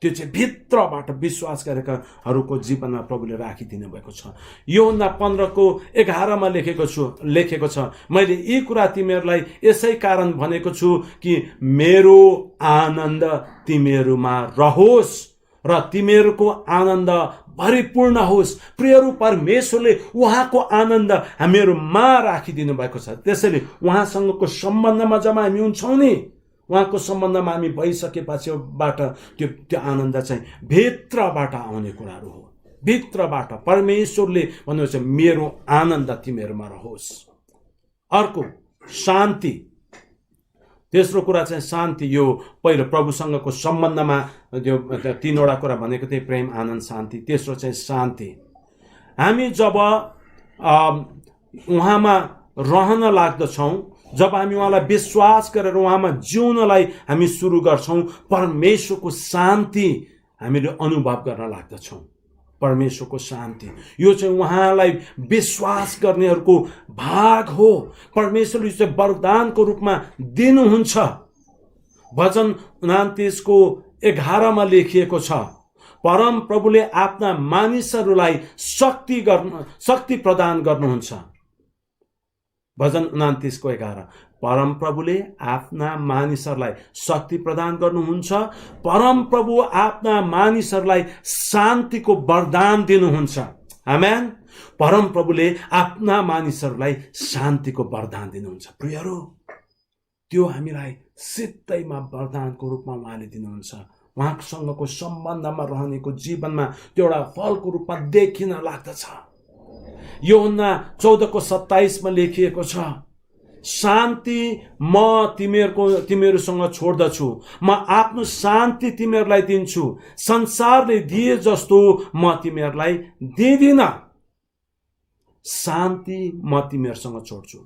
त्यो चाहिँ भित्रबाट विश्वास गरेकाहरूको जीवनमा प्रभुले राखिदिनु भएको छ। योहन्ना 15:11 लेखेको छ, मैले यी कुरा तिमीहरूलाई यसै कारण भनेको छु कि मेरो आनन्द तिमीहरूमा रहोस् र तिमीहरूको आनन्द भरिपूर्ण होस्। प्रियहरू, परमेश्वरले उहाँको आनन्द हामीहरूमा राखिदिनु भएको छ। त्यसैले उहाँसँगको सम्बन्धमा जब हामी हुन्छौँ नि, उहाँको सम्बन्धमा हामी भइसकेपछिबाट त्यो आनन्द चाहिँ भित्रबाट आउने कुराहरू हो। भित्रबाट परमेश्वरले भन्नुहुन्छ मेरो आनन्द तिमीहरूमा रहोस्। अर्को शान्ति। तेस्रो कुरा चाहिँ शान्ति। यो पहिलो प्रभुसँगको सम्बन्धमा त्यो 3वटा कुरा भनेको थिएँ, प्रेम, आनन्द, शान्ति। तेस्रो चाहिँ शान्ति। हामी जब उहाँमा रहन लाग्दछौँ, जब हामी उहाँलाई विश्वास गरेर उहाँमा जिउनलाई हामी सुरु गर्छौँ, परमेश्वरको शान्ति हामीले अनुभव गर्न लाग्दछौँ। परमेश्वरको शान्ति यो चाहिँ उहाँलाई विश्वास गर्नेहरूको भाग हो। परमेश्वरले चाहिँ वरदानको रूपमा दिनुहुन्छ। भजन 29:11 लेखिएको छ, परम प्रभुले आफ्ना मानिसहरूलाई शक्ति प्रदान गर्नुहुन्छ। भजन 29:11 परम प्रभुले आफ्ना मानिसहरूलाई शक्ति प्रदान गर्नुहुन्छ। परम प्रभु आफ्ना मानिसहरूलाई शान्तिको वरदान दिनुहुन्छ। आमेन। परम प्रभुले आफ्ना मानिसहरूलाई शान्तिको वरदान दिनुहुन्छ। प्रियहरू, त्यो हामीलाई सित्तैमा वरदानको रूपमा उहाँले दिनुहुन्छ। उहाँसँगको सम्बन्धमा रहनेको जीवनमा त्यो एउटा फलको रूपमा देखिन लाग्दछ। योहन्ना 14:27 लेखिएको छ, शान्ति म तिमीहरूसँग छोड्दछु, म आफ्नो शान्ति तिमीहरूलाई दिन्छु। संसारले दिए जस्तो म तिमीहरूलाई दिँदिन। शान्ति म तिमीहरूसँग छोड्छु,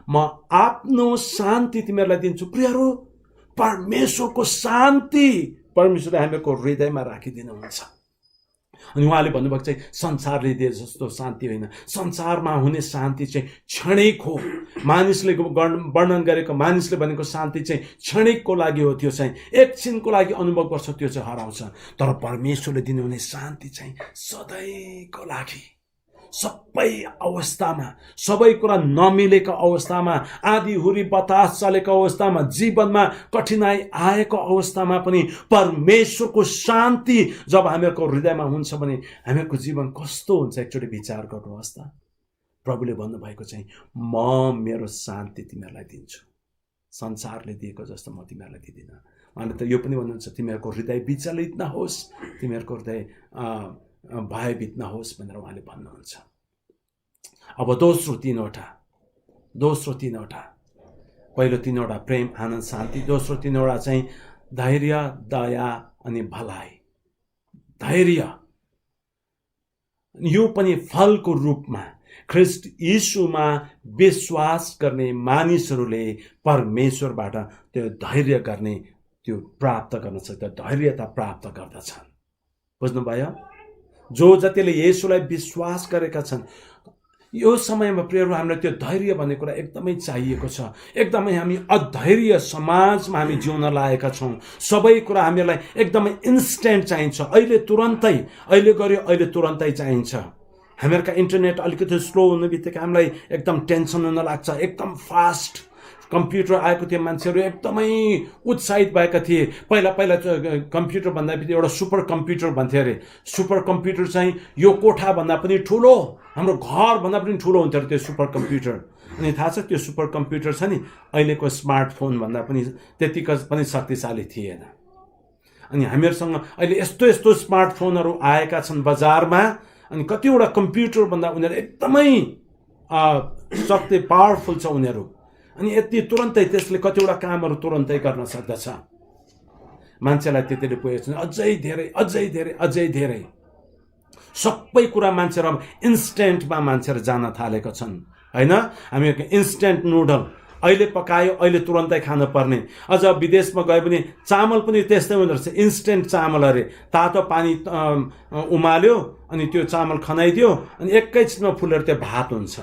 म आफ्नो शान्ति तिमीहरूलाई दिन्छु। प्रियहरू, परमेश्वरको शान्ति परमेश्वरले हामीहरूको हृदयमा राखिदिनुहुन्छ। अनि उहाँले भन्नुभएको चाहिँ संसारले दिए जस्तो शान्ति होइन, संसारमा हुने शान्ति चाहिँ क्षणिक हो। मानिसले वर्णन गरेको, मानिसले भनेको शान्ति चाहिँ क्षणिकको लागि हो, त्यो चाहिँ एकछिनको लागि अनुभव गर्छ, त्यो चाहिँ हराउँछ। तर परमेश्वरले दिनुहुने शान्ति चाहिँ सधैँको लागि, सबै अवस्थामा, सबै कुरा नमिलेको अवस्थामा, आँधी हुरी बतास चलेको अवस्थामा, जीवनमा कठिनाई आएको अवस्थामा पनि परमेश्वरको शान्ति जब हामीहरूको हृदयमा हुन्छ भने हामीहरूको जीवन कस्तो हुन्छ एकचोटि विचार गर्नुहोस् त। प्रभुले भन्नुभएको चाहिँ म मेरो शान्ति तिमीहरूलाई दिन्छु, संसारले दिएको जस्तो म तिमीहरूलाई दिँदिनँ। उहाँले त यो पनि भन्नुहुन्छ तिमीहरूको हृदय विचलित नहोस्, तिमीहरूको हृदय भयभीत नहोस् भनेर उहाँले भन्नुहुन्छ। अब दोस्रो तीनवटा, पहिलो तीनवटा प्रेम, आनन्द, शान्ति। दोस्रो तीनवटा चाहिँ धैर्य, दया अनि भलाइ। धैर्य यो पनि फलको रूपमा ख्रीष्ट यीशुमा विश्वास गर्ने मानिसहरूले परमेश्वरबाट त्यो धैर्य गर्ने, त्यो प्राप्त गर्न सक्छ, धैर्यता प्राप्त गर्दछन्। बुझ्नुभयो? जो जतिले येशूलाई विश्वास गरेका छन्, यो समयमा प्रियहरू हामीलाई त्यो धैर्य भन्ने कुरा एकदमै चाहिएको छ। एकदमै हामी अधैर्य समाजमा हामी जिउन लागेका छौँ। सबै कुरा हामीलाई एकदमै इन्स्ट्यान्ट चाहिन्छ, अहिले तुरन्तै, अहिले गर्यो अहिले तुरन्तै चाहिन्छ। हामीहरूका इन्टरनेट अलिकति स्लो हुने बित्तिकै हामीलाई एकदम टेन्सन हुन लाग्छ। एकदम फास्ट कम्प्युटर आएको थियो, मान्छेहरू एकदमै उत्साहित भएका थिए। पहिला कम्प्युटर भन्दा पनि एउटा सुपर कम्प्युटर भन्थे अरे। सुपर कम्प्युटर चाहिँ यो कोठाभन्दा पनि ठुलो, हाम्रो घरभन्दा पनि ठुलो हुन्थ्यो अरे त्यो सुपर कम्प्युटर। अनि थाहा छ त्यो सुपर कम्प्युटर छ नि अहिलेको स्मार्टफोन भन्दा पनि त्यतिको पनि शक्तिशाली थिएन। अनि हामीहरूसँग अहिले यस्तो यस्तो स्मार्टफोनहरू आएका छन् बजारमा, अनि कतिवटा कम्प्युटर भन्दा उनीहरू एकदमै शक्ति पावरफुल छ उनीहरू। अनि यति तुरन्तै त्यसले कतिवटा कामहरू तुरन्तै गर्न सक्दछ। मान्छेलाई त्यतिले पुगेको छ, अझै धेरै सबै कुरा मान्छेहरू अब इन्स्ट्यान्टमा मान्छेहरू जान थालेका छन्, होइन? हामीहरूको इन्स्ट्यान्ट नुडल अहिले पकायो अहिले तुरन्तै खानु पर्ने। अझ विदेशमा गयो भने चामल पनि त्यस्तै हुँदो रहेछ, इन्स्ट्यान्ट चामल अरे। तातो पानी उमाल्यो अनि त्यो चामल खनाइदियो अनि एकैछिनमा फुलेर त्यो भात हुन्छ,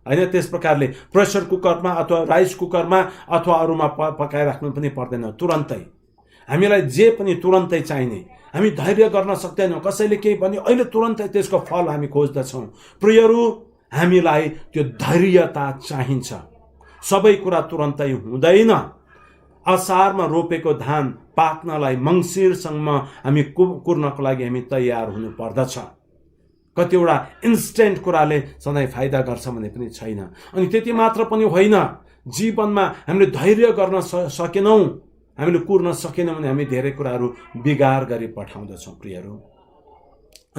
होइन? त्यस प्रकारले प्रेसर कुकरमा अथवा राइस कुकरमा अथवा अरूमा पकाइराख्नु पनि पर्दैन, तुरन्तै हामीलाई जे पनि तुरन्तै चाहिने। हामी धैर्य गर्न सक्दैनौँ, कसैले केही भन्यो अहिले तुरन्तै त्यसको फल हामी खोज्दछौँ। प्रियहरू, हामीलाई त्यो धैर्यता चाहिन्छ। सबै कुरा तुरन्तै हुँदैन। असारमा रोपेको धान पाक्नलाई मङ्सिरसम्म हामी कुर्नको लागि हामी तयार हुनु पर्दछ। कतिवटा इन्स्ट्यान्ट कुराले सधैँ फाइदा गर्छ भन्ने पनि छैन। अनि त्यति मात्र पनि होइन, जीवनमा हामीले धैर्य गर्न सकेनौँ, हामीले कुर्न सकेनौँ भने हामी धेरै कुराहरू बिगार गरी पठाउँदछौँ प्रियहरू।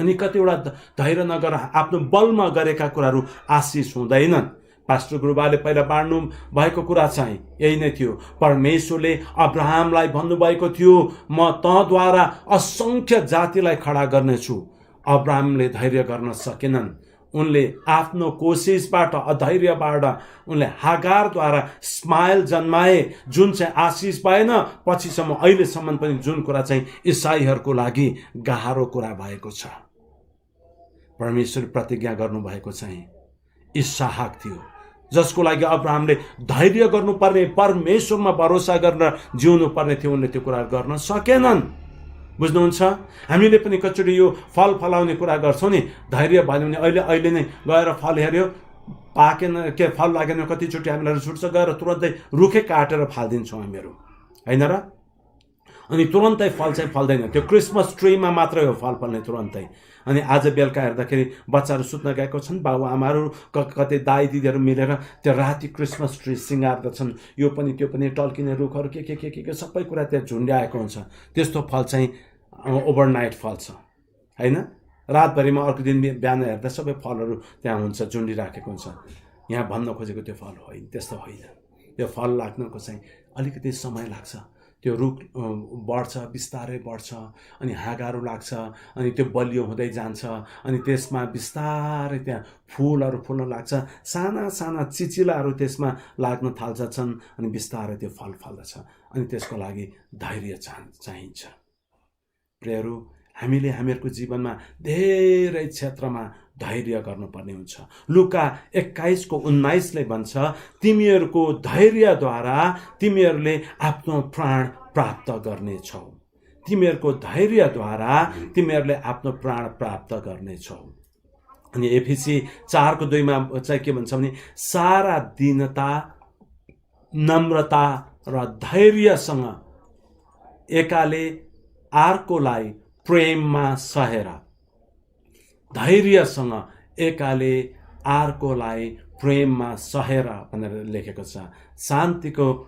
अनि कतिवटा धैर्य नगर आफ्नो बलमा गरेका कुराहरू आशिष हुँदैनन्। पास्टर गुरुबाले पहिला बाँड्नु भएको कुरा चाहिँ यही नै थियो। परमेश्वरले अब्राहमलाई भन्नुभएको थियो म तँद्वारा असङ्ख्य जातिलाई खडा गर्नेछु। अब्राहमले धैर्य गर्न सकेनन्। उनले आफ्नो कोसिसबाट, अधैर्यबाट उनले हागारद्वारा इस्माइल जन्माए, जुन चाहिँ आशिष पाएन। पछिसम्म अहिलेसम्म पनि जुन कुरा चाहिँ इसाईहरूको लागि गाह्रो कुरा भएको छ। परमेश्वर प्रतिज्ञा गर्नुभएको चाहिँ इसहाक थियो, जसको लागि अब्राहमले धैर्य गर्नुपर्ने, परमेश्वरमा भरोसा गरेर जिउनु पर्ने थियो। उनले त्यो कुरा गर्न सकेनन्। बुझ्नुहुन्छ? हामीले पनि कचोटि यो फल फलाउने कुरा गर्छौँ नि, धैर्य भयो भने अहिले नै गएर फल हेऱ्यो, पाकेन, के फल लागेन, कतिचोटि हामीलाई रिस उठ्छ, गएर तुरन्तै रुखै काटेर फालिदिन्छौँ हामीहरू, होइन र? अनि तुरन्तै फल चाहिँ फल्दैन। त्यो क्रिसमस ट्रीमा मात्रै हो फल फल्ने तुरन्तै। अनि आज बेलुका हेर्दाखेरि बच्चाहरू सुत्न गएको छन्, बाबुआमाहरू कतै दाइ दिदीहरू मिलेर त्यो राति क्रिसमस ट्री सिँगार्दछन्। यो पनि त्यो पनि टल्किने रुखहरू के सबै कुरा त्यहाँ झुन्ड्याएको हुन्छ। त्यस्तो फल चाहिँ ओभरनाइट फल्छ, होइन? रातभरिमा अर्को दिन बिहान हेर्दा सबै फलहरू त्यहाँ हुन्छ, झुन्डिराखेको हुन्छ। यहाँ भन्न खोजेको त्यो फल होइन, त्यस्तो होइन। त्यो फल लाग्नको चाहिँ अलिकति समय लाग्छ। त्यो रुख बढ्छ, बिस्तारै बढ्छ, अनि हाँगाहरू लाग्छ, अनि त्यो बलियो हुँदै जान्छ, अनि त्यसमा बिस्तारै त्यहाँ फुलहरू फुल्न लाग्छ, साना साना चिचिलाहरू त्यसमा लाग्न थाल्छन्, अनि बिस्तारै त्यो फल फल्दछ। अनि त्यसको लागि धैर्य चाहिन्छ। प्रियहरू, हामीले हामीहरूको जीवनमा धेरै क्षेत्रमा धैर्य गर्नुपर्ने हुन्छ। लुका 21:19 भन्छ, तिमीहरूको धैर्यद्वारा तिमीहरूले आफ्नो प्राण प्राप्त गर्नेछौ। तिमीहरूको धैर्यद्वारा तिमीहरूले आफ्नो प्राण प्राप्त गर्नेछौ। अनि एफिसी 4:2 चाहिँ के भन्छ भने, सारा दीनता, नम्रता र धैर्यसँग एकाले अर्कोलाई प्रेममा सहेर, धैर्यसँग एकाले अर्कोलाई प्रेममा सहेर भनेर लेखेको छ। शान्तिको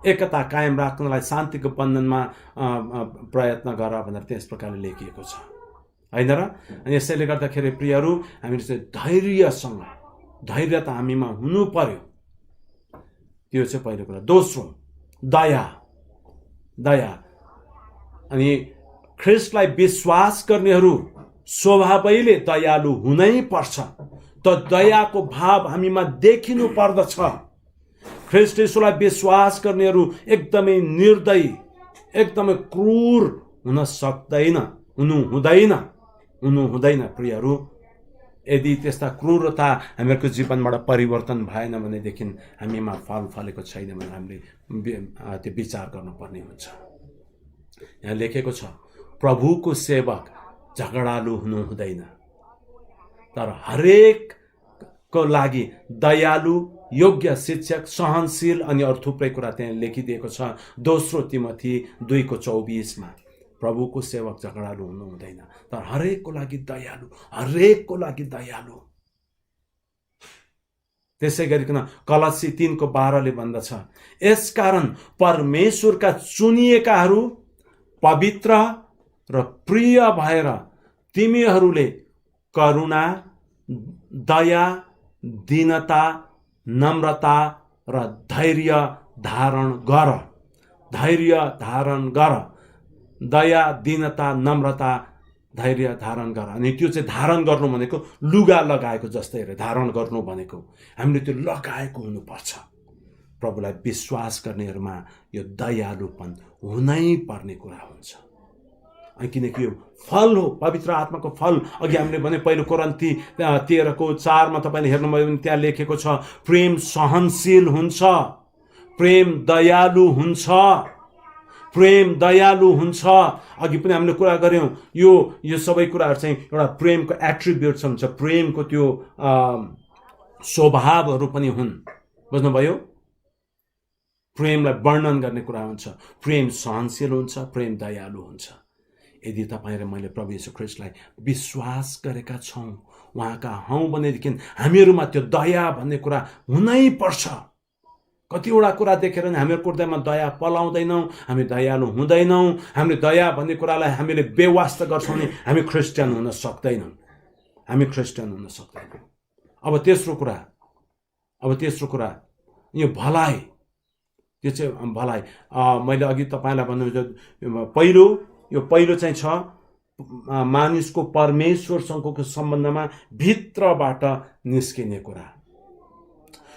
एकता कायम राख्नलाई शान्तिको बन्धनमा प्रयत्न गर भनेर त्यस प्रकारले लेखिएको छ, होइन र? अनि यसैले गर्दाखेरि प्रियहरू, हामीले चाहिँ धैर्यसँग, धैर्य त हामीमा हुनु पर्यो, त्यो चाहिँ पहिलो कुरा। दोस्रो, दया, दया। अनि ख्रिस्टलाई विश्वास गर्नेहरू स्वभावैले दयालु हुनै पर्छ। त दयाको भाव हामीमा देखिनु पर्दछ। ख्रिस्ट येशूलाई विश्वास गर्नेहरू एकदमै निर्दयी, एकदमै क्रूर हुन सक्दैन, हुनु हुँदैन प्रियहरू। यदि त्यस्ता क्रूरता हामीहरूको जीवनबाट परिवर्तन भएन भनेदेखि हामीमा फल फलेको छैन भने हामीले त्यो विचार गर्नुपर्ने हुन्छ। यहाँ लेखेको छ, प्रभुको सेवक झगडालु हुनु हुँदैन, तर हरेकको लागि दयालु, योग्य शिक्षक, सहनशील अनि अरू थुप्रै कुरा त्यहाँ लेखिदिएको छ। दोस्रो तिमोथी 2:24 प्रभुको सेवक झगडालु हुनु हुँदैन, तर हरेकको लागि दयालु, हरेकको लागि दयालु। त्यसै गरिकन कलसी 3:12 भन्दछ, यसकारण परमेश्वरका चुनिएकाहरू पवित्र र प्रिय भएर तिमीहरूले करुणा, दया, दीनता, नम्रता र धैर्य धारण गर। धैर्य धारण गर, दया, दीनता, नम्रता, धैर्य धारण गर। अनि त्यो चाहिँ धारण गर्नु भनेको लुगा लगाएको जस्तै रे। धारण गर्नु भनेको हामीले त्यो लगाएको हुनुपर्छ। प्रभुलाई विश्वास गर्नेहरूमा यो दयालुपन हुनै पर्ने कुरा हुन्छ। अनि किनकि यो फल हो, पवित्र आत्माको फल। अघि हामीले भने पहिलो कोरिन्थी 13:4 तपाईँले हेर्नुभयो भने त्यहाँ लेखेको छ, प्रेम सहनशील हुन्छ, प्रेम दयालु हुन्छ, प्रेम दयालु हुन्छ। अघि पनि हामीले कुरा गऱ्यौँ, यो सबै कुराहरू चाहिँ एउटा प्रेमको एट्रिब्युट्स हुन्छ, प्रेमको त्यो स्वभावहरू पनि हुन्। बुझ्नुभयो? प्रेमलाई वर्णन गर्ने कुरा हुन्छ। प्रेम सहनशील हुन्छ, प्रेम दयालु हुन्छ। यदि तपाईँ र मैले प्रभु येशू ख्रिस्टलाई विश्वास गरेका छौँ, उहाँका हौँ भनेदेखि हामीहरूमा त्यो दया भन्ने कुरा हुनै पर्छ। कतिवटा कुरा देखेर हामीहरूको हृदयमा दया पलाउँदैनौँ, हामी दयालु हुँदैनौँ। हामीले दया भन्ने कुरालाई हामीले बेवास्ता गर्छौँ भने हामी क्रिस्चियन हुन सक्दैनौँ, हामी क्रिस्चियन हुन सक्दैनौँ। अब तेस्रो कुरा यो भलाइ, त्यो चाहिँ भलाइ। मैले अघि तपाईँलाई भन्नु, पहिलो चाहिँ छ मानिसको परमेश्वरसँगको सम्बन्धमा भित्रबाट निस्किने कुरा।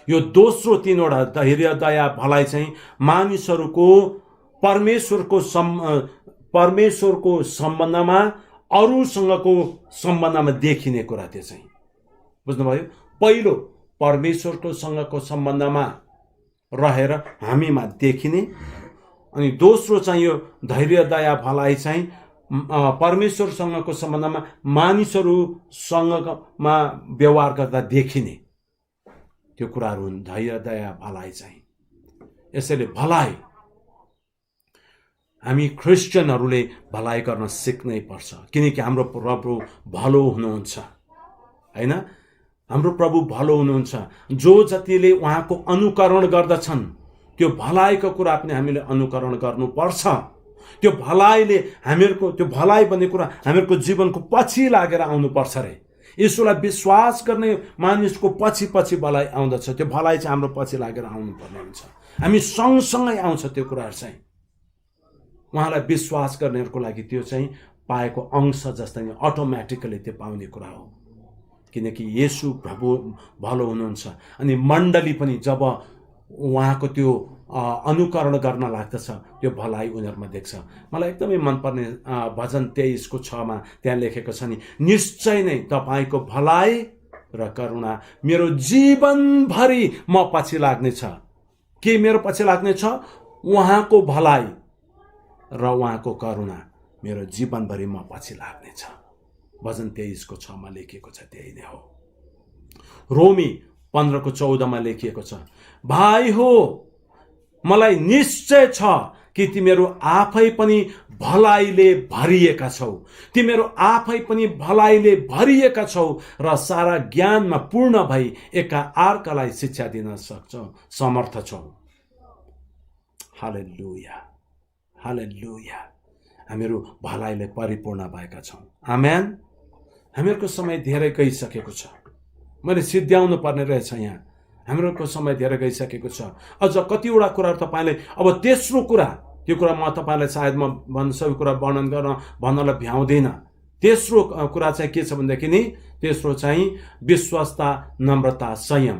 यो दोस्रो तीनवटा धैर्य, दया, भलाइ चाहिँ मानिसहरूको परमेश्वरको सम्बन्धमा, अरूसँगको सम्बन्धमा देखिने कुरा। त्यो चाहिँ बुझ्नुभयो? पहिलो परमेश्वरको सँगको सम्बन्धमा रहेर हामीमा देखिने, अनि दोस्रो चाहिँ यो धैर्य, दया, भलाइ चाहिँ परमेश्वरसँगको सम्बन्धमा मानिसहरूसँगमा व्यवहार गर्दा देखिने त्यो कुराहरू हुन्। धैर्य, दया, भलाइ चाहिँ। यसैले भलाइ हामी क्रिस्चियनहरूले भलाइ गर्न सिक्नै पर्छ, किनकि हाम्रो प्रभु भलो हुनुहुन्छ, होइन? हाम्रो प्रभु भलो हुनुहुन्छ। जो जतिले उहाँको अनुकरण गर्दछन् त्यो भलाइको कुरा पनि हामीले अनुकरण गर्नुपर्छ। त्यो भलाइले त्यो भलाइ भन्ने कुरा हामीहरूको जीवनको पछि लागेर आउनुपर्छ रे। यसोलाई विश्वास गर्ने मानिसको पछि भलाइ आउँदछ, त्यो भलाइ चाहिँ हाम्रो पछि लागेर आउनुपर्ने हुन्छ। हामी सँगसँगै आउँछ त्यो कुराहरू चाहिँ। उहाँलाई विश्वास गर्नेहरूको लागि त्यो चाहिँ पाएको अंश जस्तै नै अटोमेटिकली त्यो पाउने कुरा हो, किनकि येशू प्रभु भलो हुनुहुन्छ। अनि मण्डली पनि जब उहाँको त्यो अनुकरण गर्न लाग्दछ त्यो भलाइ उनीहरूमा देख्छ। मलाई एकदमै मनपर्ने भजन 23 को 6 मा त्यहाँ लेखेको छ नि, निश्चय नै तपाईँको भलाइ र करुणा मेरो जीवनभरि म पछि लाग्नेछ। के मेरो पछि लाग्नेछ? उहाँको भलाइ र उहाँको करुणा मेरो जीवनभरि म पछि लाग्नेछ। भजन 23 को 6 मा लेखिएको छ, त्यही नै हो। रोमी 15 को 14 मा लेखिएको छ, भाइ हो मलाई निश्चय छ कि तिमीहरू आफै पनि भलाइले भरिएका छौ, तिमीहरू आफै पनि भलाइले भरिएका छौ र सारा ज्ञानमा पूर्ण भई एका अर्कालाई शिक्षा दिन सक्छौ, समर्थ छौ। हालेलुया, हालेलुया। हामीहरू भलाइले परिपूर्ण भएका छौँ। आमेन। हामीहरूको समय धेरै गइसकेको छ। मैले सिद्ध्याउनु पर्ने रहेछ यहाँ। हामीहरूको समय धेरै गइसकेको छ। अझ कतिवटा कुराहरू तपाईँले, अब तेस्रो कुरा, त्यो कुरा म तपाईँलाई सायद म सबै कुरा वर्णन भन्नलाई भ्याउँदिनँ। तेस्रो कुरा चाहिँ के छ भनेदेखि नि, तेस्रो चाहिँ विश्वासता, नम्रता, संयम,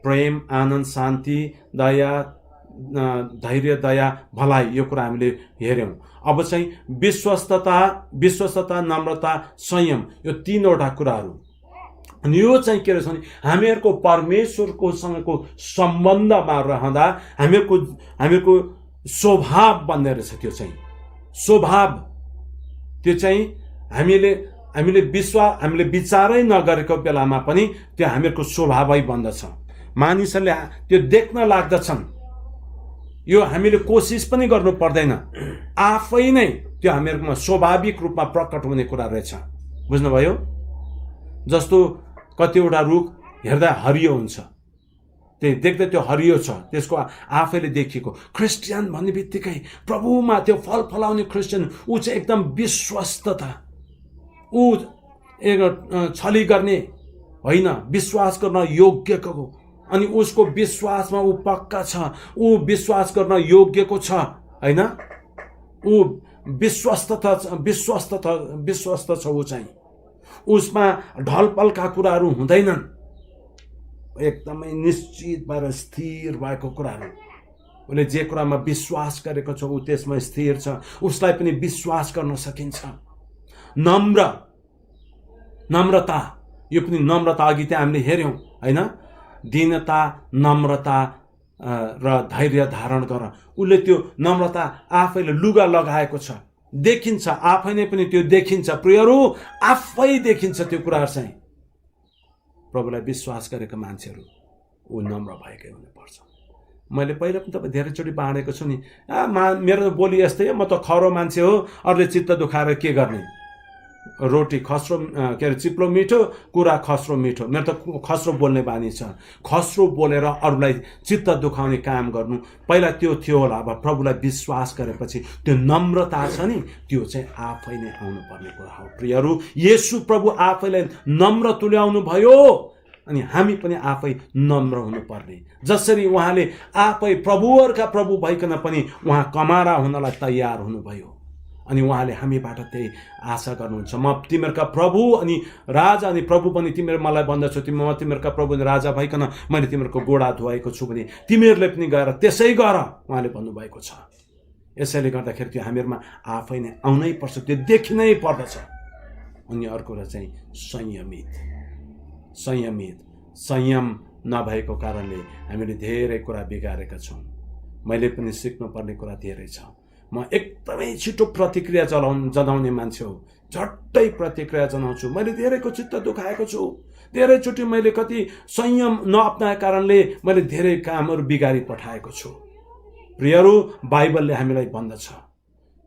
प्रेम, आनन्द, शान्ति, दया, धैर्य, दया, भलाइ, यो कुरा हामीले हेऱ्यौँ। अब चाहिँ विश्वस्तता, नम्रता, संयम, यो तीनवटा कुराहरू। अनि यो चाहिँ के रहेछ भने हामीहरूको परमेश्वरको सँगको सम्बन्धमा रहँदा हामीहरूको स्वभाव बन्ने रहेछ। त्यो चाहिँ स्वभाव, त्यो चाहिँ हामीले विचारै नगरेको बेलामा पनि त्यो हामीहरूको स्वभावै बन्दछ। मानिसहरूले त्यो देख्न लाग्दछन्। यो हामीले कोसिस पनि गर्नु पर्दैन, आफै नै त्यो हामीहरूमा स्वाभाविक रूपमा प्रकट हुने कुरा रहेछ। बुझ्नुभयो? जस्तो कतिवटा रुख हेर्दा हरियो हुन्छ, त्यही देख्दा त्यो हरियो छ, त्यसको आफैले देखिएको। क्रिस्चियन भन्ने बित्तिकै, प्रभुमा त्यो फल फलाउने क्रिस्चियन, ऊ चाहिँ एकदम विश्वस्तता, ऊ छली गर्ने होइन, विश्वास गर्न योग्यको, अनि उसको विश्वासमा ऊ पक्का छ, ऊ विश्वास गर्न योग्यको छ, होइन? ऊ विश्वस्त छ। ऊ चाहिँ उसमा ढलपलका कुराहरू हुँदैनन्, एकदमै निश्चित भएर स्थिर भएको कुराहरू। उसले जे कुरामा विश्वास गरेको छ ऊ त्यसमा स्थिर छ, उसलाई पनि विश्वास गर्न सकिन्छ। नम्रता, यो पनि नम्रता अघि त्यहाँ हामीले हेऱ्यौँ, होइन? दीनता, नम्रता र धैर्य धारण गर। उसले त्यो नम्रता आफैले लुगा लगाएको छ, देखिन्छ, आफै नै पनि त्यो देखिन्छ। प्रियहरू, आफै देखिन्छ त्यो कुराहरू चाहिँ। प्रभुलाई विश्वास गरेका मान्छेहरू ऊ नम्र भएकै हुनुपर्छ। मैले पहिला पनि तपाईँ धेरैचोटि बाँडेको छु नि, मेरो बोली यस्तै हो, म त खरो मान्छे हो, अरूले चित्त दुखाएर के गर्ने? रोटी खस्रो, के अरे चिप्लो मिठो, कुरा खस्रो मिठो। मेरो त खस्रो बोल्ने बानी छ। खस्रो बोलेर अरूलाई चित्त दुखाउने काम गर्नु, पहिला त्यो थियो होला। अब प्रभुलाई विश्वास गरेपछि त्यो नम्रता छ नि, त्यो चाहिँ आफै नै आउनु पर्ने कुरा हो। प्रियहरू, येशू प्रभु आफैलाई नम्र तुल्याउनु भयो, अनि हामी पनि आफै नम्र हुनुपर्ने। जसरी उहाँले आफै प्रभुहरूका प्रभु भइकन पनि उहाँ कमारा हुनलाई तयार हुनुभयो, अनि उहाँले हामीबाट त्यही आशा गर्नुहुन्छ। म तिमीहरूका प्रभु अनि राजा, अनि प्रभु पनि तिमीहरू मलाई भन्दछौ, म तिमीहरूका प्रभु अनि राजा भइकन मैले तिमीहरूको गोडा धुवाएको छु भने तिमीहरूले पनि गएर त्यसै गर, उहाँले भन्नुभएको छ। यसैले गर्दाखेरि त्यो हामीहरूमा आफै नै आउनै पर्छ, त्यो देखिनै पर्दछ। अनि अर्को कुरा चाहिँ संयम नभएको कारणले हामीले धेरै कुरा बिगारेका छौँ। मैले पनि सिक्नुपर्ने कुरा धेरै छ। म एकदमै छिटो प्रतिक्रिया जनाउने मान्छे हो, झट्टै प्रतिक्रिया जनाउँछु। मैले धेरैको चित्त दुखाएको छु, धेरैचोटि मैले कति संयम नअप्नाएको कारणले मैले धेरै कामहरू बिगारी पठाएको छु। प्रियहरू, बाइबलले हामीलाई भन्दछ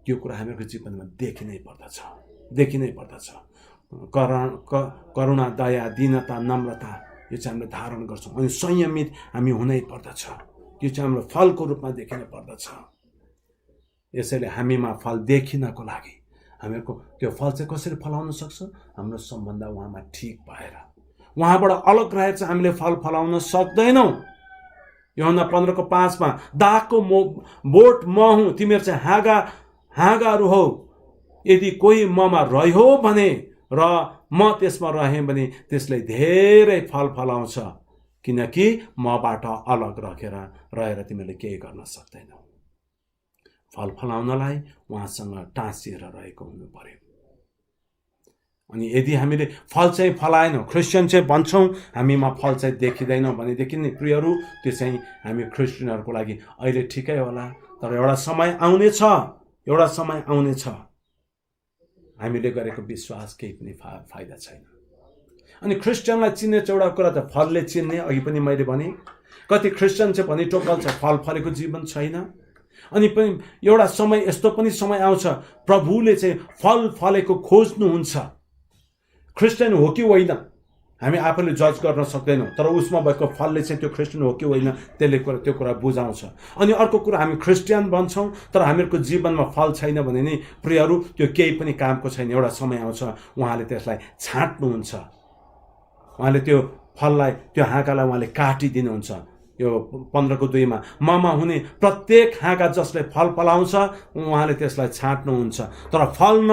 त्यो कुरा हामीहरूको जीवनमा देखिनै पर्दछ। करुणा, दया, दीनता, नम्रता, यो चाहिँ हामीले धारण गर्छौँ। अनि संयमित हामी हुनै पर्दछ, यो चाहिँ हाम्रो फलको रूपमा देखिन पर्दछ। यसैले हामीमा फल देखिनको लागि हामीहरूको त्यो फल चाहिँ कसरी फलाउन सक्छ? हाम्रो सम्बन्ध उहाँमा ठिक भएर, उहाँबाट अलग रहेर चाहिँ हामीले फल फलाउन सक्दैनौँ। यूहन्ना 15:5 दागको बोट म हुँ, तिमीहरू चाहिँ हाँगाहरू हौ। यदि कोही ममा रह्यो भने र म त्यसमा रहेँ भने त्यसले धेरै फल फलाउँछ। किनकि मबाट अलग रहेर तिमीले केही गर्न सक्दैनौ। फल फलाउनलाई उहाँसँग टाँसिएर रहेको हुनु पर्यो। अनि यदि हामीले फल चाहिँ फलाएनौँ, क्रिस्चियन चाहिँ भन्छौँ, हामीमा फल चाहिँ देखिँदैनौँ भनेदेखि नि प्रियहरू, त्यो चाहिँ हामी क्रिस्चियनहरूको लागि अहिले ठिकै होला, तर एउटा समय आउनेछ हामीले गरेको विश्वास केही पनि फाइदा छैन। अनि क्रिस्चियनलाई चिन्ने चाहिँ एउटा कुरा त फलले चिन्ने, अघि पनि मैले भने कति क्रिस्चियन चाहिँ भने टोकल्छ फल फलेको जीवन छैन। अनि पनि एउटा समय यस्तो पनि समय आउँछ प्रभुले चाहिँ फल फलेको खोज्नुहुन्छ। क्रिस्चियन हो कि होइन हामी आफूले जज गर्न सक्दैनौँ, तर उसमा भएको फलले चाहिँ त्यो क्रिस्चियन हो कि होइन त्यो कुरा बुझाउँछ। अनि अर्को कुरा, हामी क्रिस्चियन भन्छौँ तर हामीहरूको जीवनमा फल छैन भने नि प्रियहरू त्यो केही पनि कामको छैन। एउटा समय आउँछ उहाँले त्यसलाई छाँट्नुहुन्छ, उहाँले त्यो फललाई, त्यो हाँगालाई उहाँले काटिदिनुहुन्छ। यो 15:2 ममा हुने प्रत्येक हाँगा जसले फल फलाउँछ उहाँले त्यसलाई छाँट्नुहुन्छ, तर फल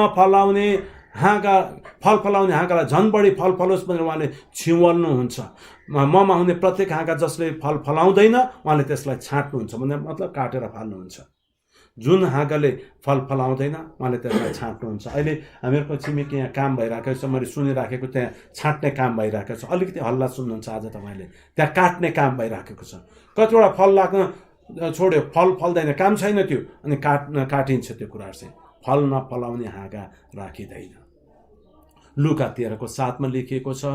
फलाउने हाँगालाई झन् बढी फल फलोस् भनेर उहाँले छिवल्नुहुन्छ। ममा हुने प्रत्येक हाँगा जसले फल फलाउँदैन उहाँले त्यसलाई छाँट्नुहुन्छ, मतलब काटेर फाल्नुहुन्छ। जुन हाँगाले फल फलाउँदैन उहाँले त्यसलाई छाँट्नुहुन्छ। अहिले हामीहरूको छिमेकी यहाँ काम भइरहेको छ, मैले सुनिराखेको, त्यहाँ छाँट्ने काम भइरहेको छ। अलिकति हल्ला सुन्नुहुन्छ आज तपाईँले, त्यहाँ काट्ने काम भइरहेको छ। कतिवटा फल लाग्न छोड्यो, फल फल्दैन, काम छैन त्यो, अनि काटिन्छ त्यो कुराहरू चाहिँ। फल नफलाउने हाँगा राखिँदैन। लुका 13:7 लेखिएको छ,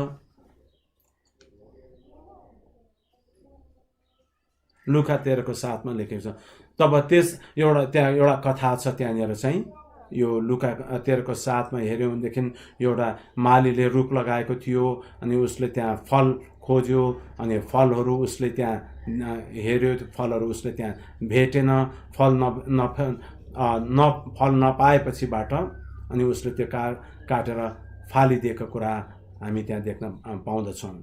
लुका 13:7 लेखेको छ। तब त्यहाँ एउटा कथा छ त्यहाँनिर चाहिँ, यो लुका 13:7 हेऱ्यौँ भनेदेखि एउटा मालीले रुख लगाएको थियो, अनि उसले त्यहाँ फल खोज्यो, अनि फलहरू उसले त्यहाँ हेऱ्यो, फलहरू उसले त्यहाँ भेटेन। फल नपाएपछिबाट अनि उसले त्यो काटेर फालिदिएको कुरा हामी त्यहाँ देख्न पाउँदछौँ।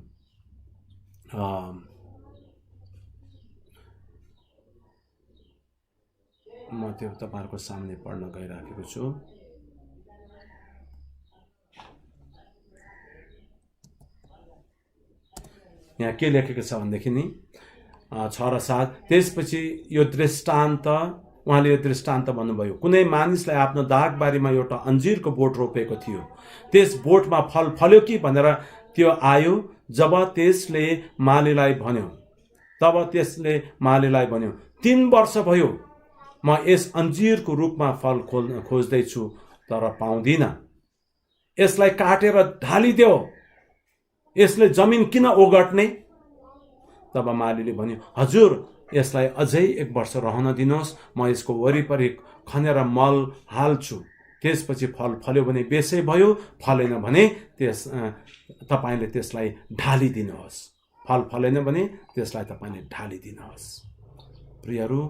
म त्यो तपाईँहरूको सामने पढ्न गइराखेको छु। यहाँ के लेखेको छ भनेदेखि नि 6 र 7, त्यसपछि यो दृष्टान्त, उहाँले यो दृष्टान्त भन्नुभयो, कुनै मानिसलाई आफ्नो दागबारीमा एउटा अन्जिरको बोट रोपेको थियो। त्यस बोटमा फल फल्यो कि भनेर त्यो आयो। जब त्यसले मालीलाई भन्यो 3 वर्ष भयो म यस अन्जिरको रुखमा फल खोज्दैछु तर पाउँदिनँ, यसलाई काटेर ढालिदेऊ, यसले जमिन किन ओगट्ने? तब मालीले भन्यो, हजुर यसलाई अझै 1 वर्ष रहन दिनुहोस्, म यसको वरिपरि खनेर मल हाल्छु, त्यसपछि फल फल्यो भने बेसै भयो, फलेन भने तपाईँले त्यसलाई ढालिदिनुहोस्, फल फलेन भने त्यसलाई तपाईँले ढालिदिनुहोस्। प्रियहरू,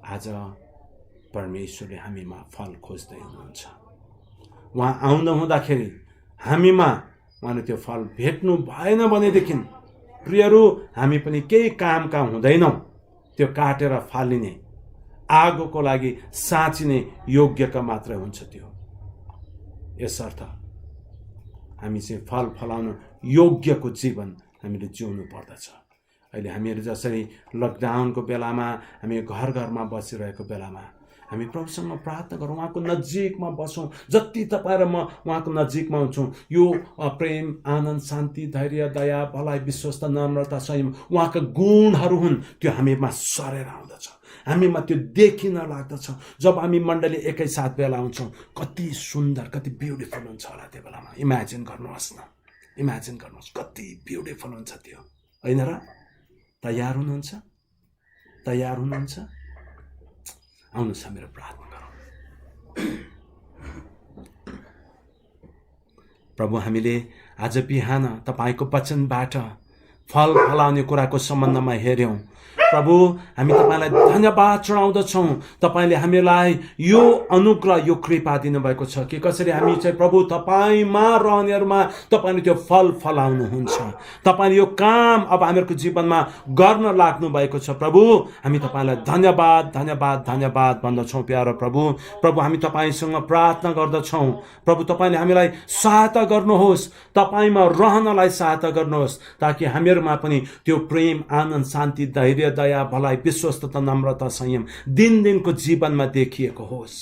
आज परमेश्वरले हामीमा फल खोज्दै हुनुहुन्छ। उहाँ आउँदा हुँदाखेरि हामीमा उहाँले त्यो फल भेट्नु भएन भनेदेखि प्रियहरू हामी पनि केही कामका हुँदैनौँ। त्यो काटेर फालिने, आगोको लागि साँचिने योग्यका मात्रै हुन्छ त्यो। यसर्थ हामी चाहिँ फल फलाउन योग्यको जीवन हामीले जिउनु पर्दछ। अहिले हामीहरू जसरी लकडाउनको बेलामा हामी घर घरमा बसिरहेको बेलामा हामी प्रभुसँग प्रार्थना गरौँ, उहाँको नजिकमा बसौँ। जति तपाईँ र म उहाँको नजिकमा हुन्छौँ, यो प्रेम, आनन्द, शान्ति, धैर्य, दया, भलाइ, विश्वस्त, नम्रता, संयम उहाँका गुणहरू हुन्, त्यो हामीमा सरेर आउँदछ, हामीमा त्यो देखिन लाग्दछ। जब हामी मण्डली एकैसाथ भेला हुन्छौँ, कति सुन्दर, कति ब्युटिफुल हुन्छ होला त्यो बेलामा। इमेजिन गर्नुहोस् न, इमेजिन गर्नुहोस् कति ब्युटिफुल हुन्छ त्यो, होइन र? तयार हुनुहुन्छ? तयार हुनुहुन्छ? आउनुहोस् हामीहरू प्रार्थना गरौँ। प्रभु, हामीले आज बिहान तपाईँको वचनबाट फल फलाउने कुराको सम्बन्धमा हेऱ्यौँ। प्रभु हामी तपाईँलाई धन्यवाद चढाउँदछौँ। तपाईँले हामीलाई यो अनुग्रह यो कृपा दिनुभएको छ कि कसरी हामी चाहिँ प्रभु तपाईँमा रहनेहरूमा तपाईँले त्यो फल फलाउनुहुन्छ। तपाईँले यो काम अब हामीहरूको जीवनमा गर्न लाग्नु भएको छ। प्रभु हामी तपाईँलाई धन्यवाद धन्यवाद धन्यवाद भन्दछौँ। प्यारो प्रभु, प्रभु हामी तपाईँसँग प्रार्थना गर्दछौँ। प्रभु तपाईँले हामीलाई सहायता गर्नुहोस्, तपाईँमा रहनलाई सहायता गर्नुहोस्, ताकि हामीहरूमा पनि त्यो प्रेम, आनन्द, शान्ति, धैर्य, दया, भलाइ, विश्वस्तता, नम्रता, संयम दिनको जीवनमा देखिएको होस्।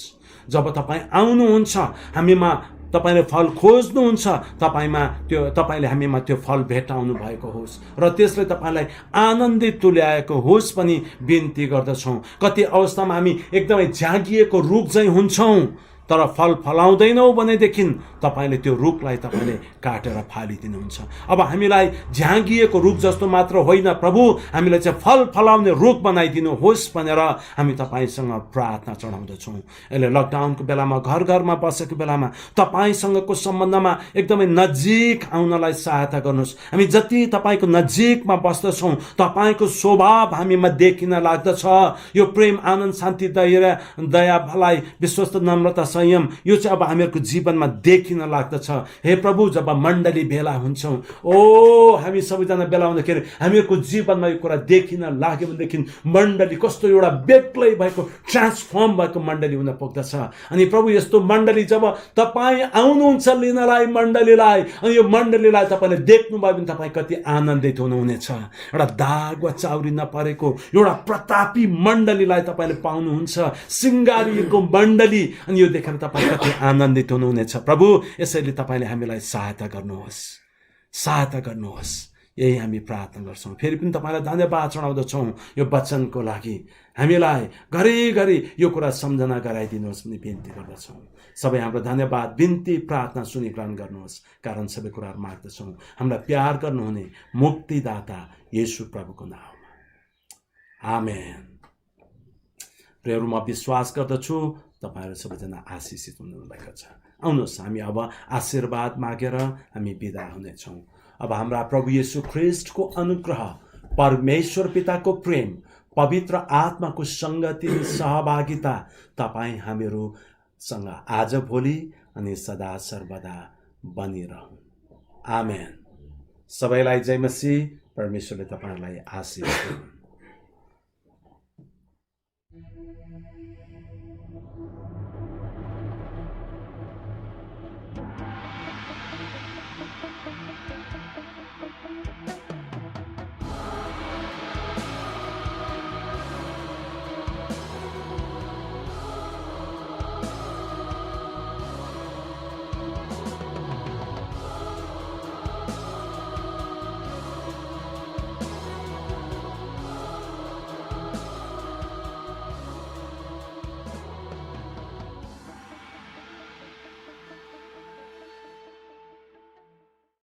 जब तपाईँ आउनुहुन्छ, हामीमा तपाईँले फल खोज्नुहुन्छ, तपाईँले हामीमा त्यो फल भेटाउनु भएको होस् र त्यसले तपाईँलाई आनन्दित तुल्याएको होस् पनि बिन्ती गर्दछौँ। कति अवस्थामा हामी एकदमै झाँगिएको रुख चाहिँ हुन्छौँ तर फल फलाउँदैनौँ भनेदेखि तपाईँले त्यो रुखलाई तपाईँले काटेर फालिदिनुहुन्छ। अब हामीलाई झाँगिएको रुख जस्तो मात्र होइन प्रभु, हामीलाई चाहिँ फल फलाउने रुख बनाइदिनुहोस् भनेर हामी तपाईँसँग प्रार्थना चढाउँदछौँ। यसले लकडाउनको बेलामा घर घरमा बसेको बेलामा तपाईँसँगको सम्बन्धमा एकदमै नजिक आउनलाई सहायता गर्नुहोस्। हामी जति तपाईँको नजिकमा बस्दछौँ तपाईँको स्वभाव हामीमा देखिन लाग्दछ। यो प्रेम, आनन्द, शान्ति, धैर्य, दया, भलाइ, विश्वस्त, नम्रता, संयम यो चाहिँ अब हामीहरूको जीवनमा देखिन लाग्दछ। हे प्रभु, जब मण्डली भेला हुन्छौँ, हामी सबैजना भेला हुँदाखेरि हामीहरूको जीवनमा यो कुरा देखिन लाग्यो भनेदेखि मण्डली कस्तो एउटा बेग्लै भएको, ट्रान्सफर्म भएको मण्डली हुन पुग्दछ। अनि प्रभु यस्तो मण्डली जब तपाईँ आउनुहुन्छ लिनलाई मण्डलीलाई, अनि यो मण्डलीलाई तपाईँले देख्नुभयो भने तपाईँ कति आनन्दित हुनुहुनेछ। एउटा दाग वा चाउरी नपरेको एउटा प्रतापी मण्डलीलाई तपाईँले पाउनुहुन्छ, सिङ्गारिएको मण्डली, अनि यो देखेर तपाईँ कति आनन्दित हुनुहुनेछ। प्रभु यसैले तपाईँले हामीलाई सहायता गर्नुहोस्, सहायता गर्नुहोस्, यही हामी प्रार्थना गर्छौँ। फेरि पनि तपाईँलाई धन्यवाद चढाउँदछौँ यो वचनको लागि। हामीलाई घरिघरि यो कुरा सम्झना गराइदिनुहोस् भन्ने बिन्ती गर्दछौँ। सबै हाम्रो धन्यवाद, बिन्ती, प्रार्थना सुनिग्रहण गर्नुहोस्, कारण सबै कुराहरू माग्दछौँ हामीलाई प्यार गर्नुहुने मुक्तिदाता येशू प्रभुको नाममा, आमेन। प्रियहरू, म विश्वास गर्दछु तपाईँहरू सबैजना आशिषित हुनुभएको छ। आउनुहोस् हामी अब आशीर्वाद मागेर हामी बिदा हुनेछौँ। अब हाम्रा प्रभु येशू ख्रिस्टको अनुग्रह, परमेश्वर पिताको प्रेम, पवित्र आत्माको सङ्गति, सहभागिता तपाईँ हामीहरूसँग आज, भोलि अनि सदा सर्वदा बनिरहन्। आमेन। सबैलाई जय मसीह। परमेश्वरले तपाईँहरूलाई आशीष दिउन्।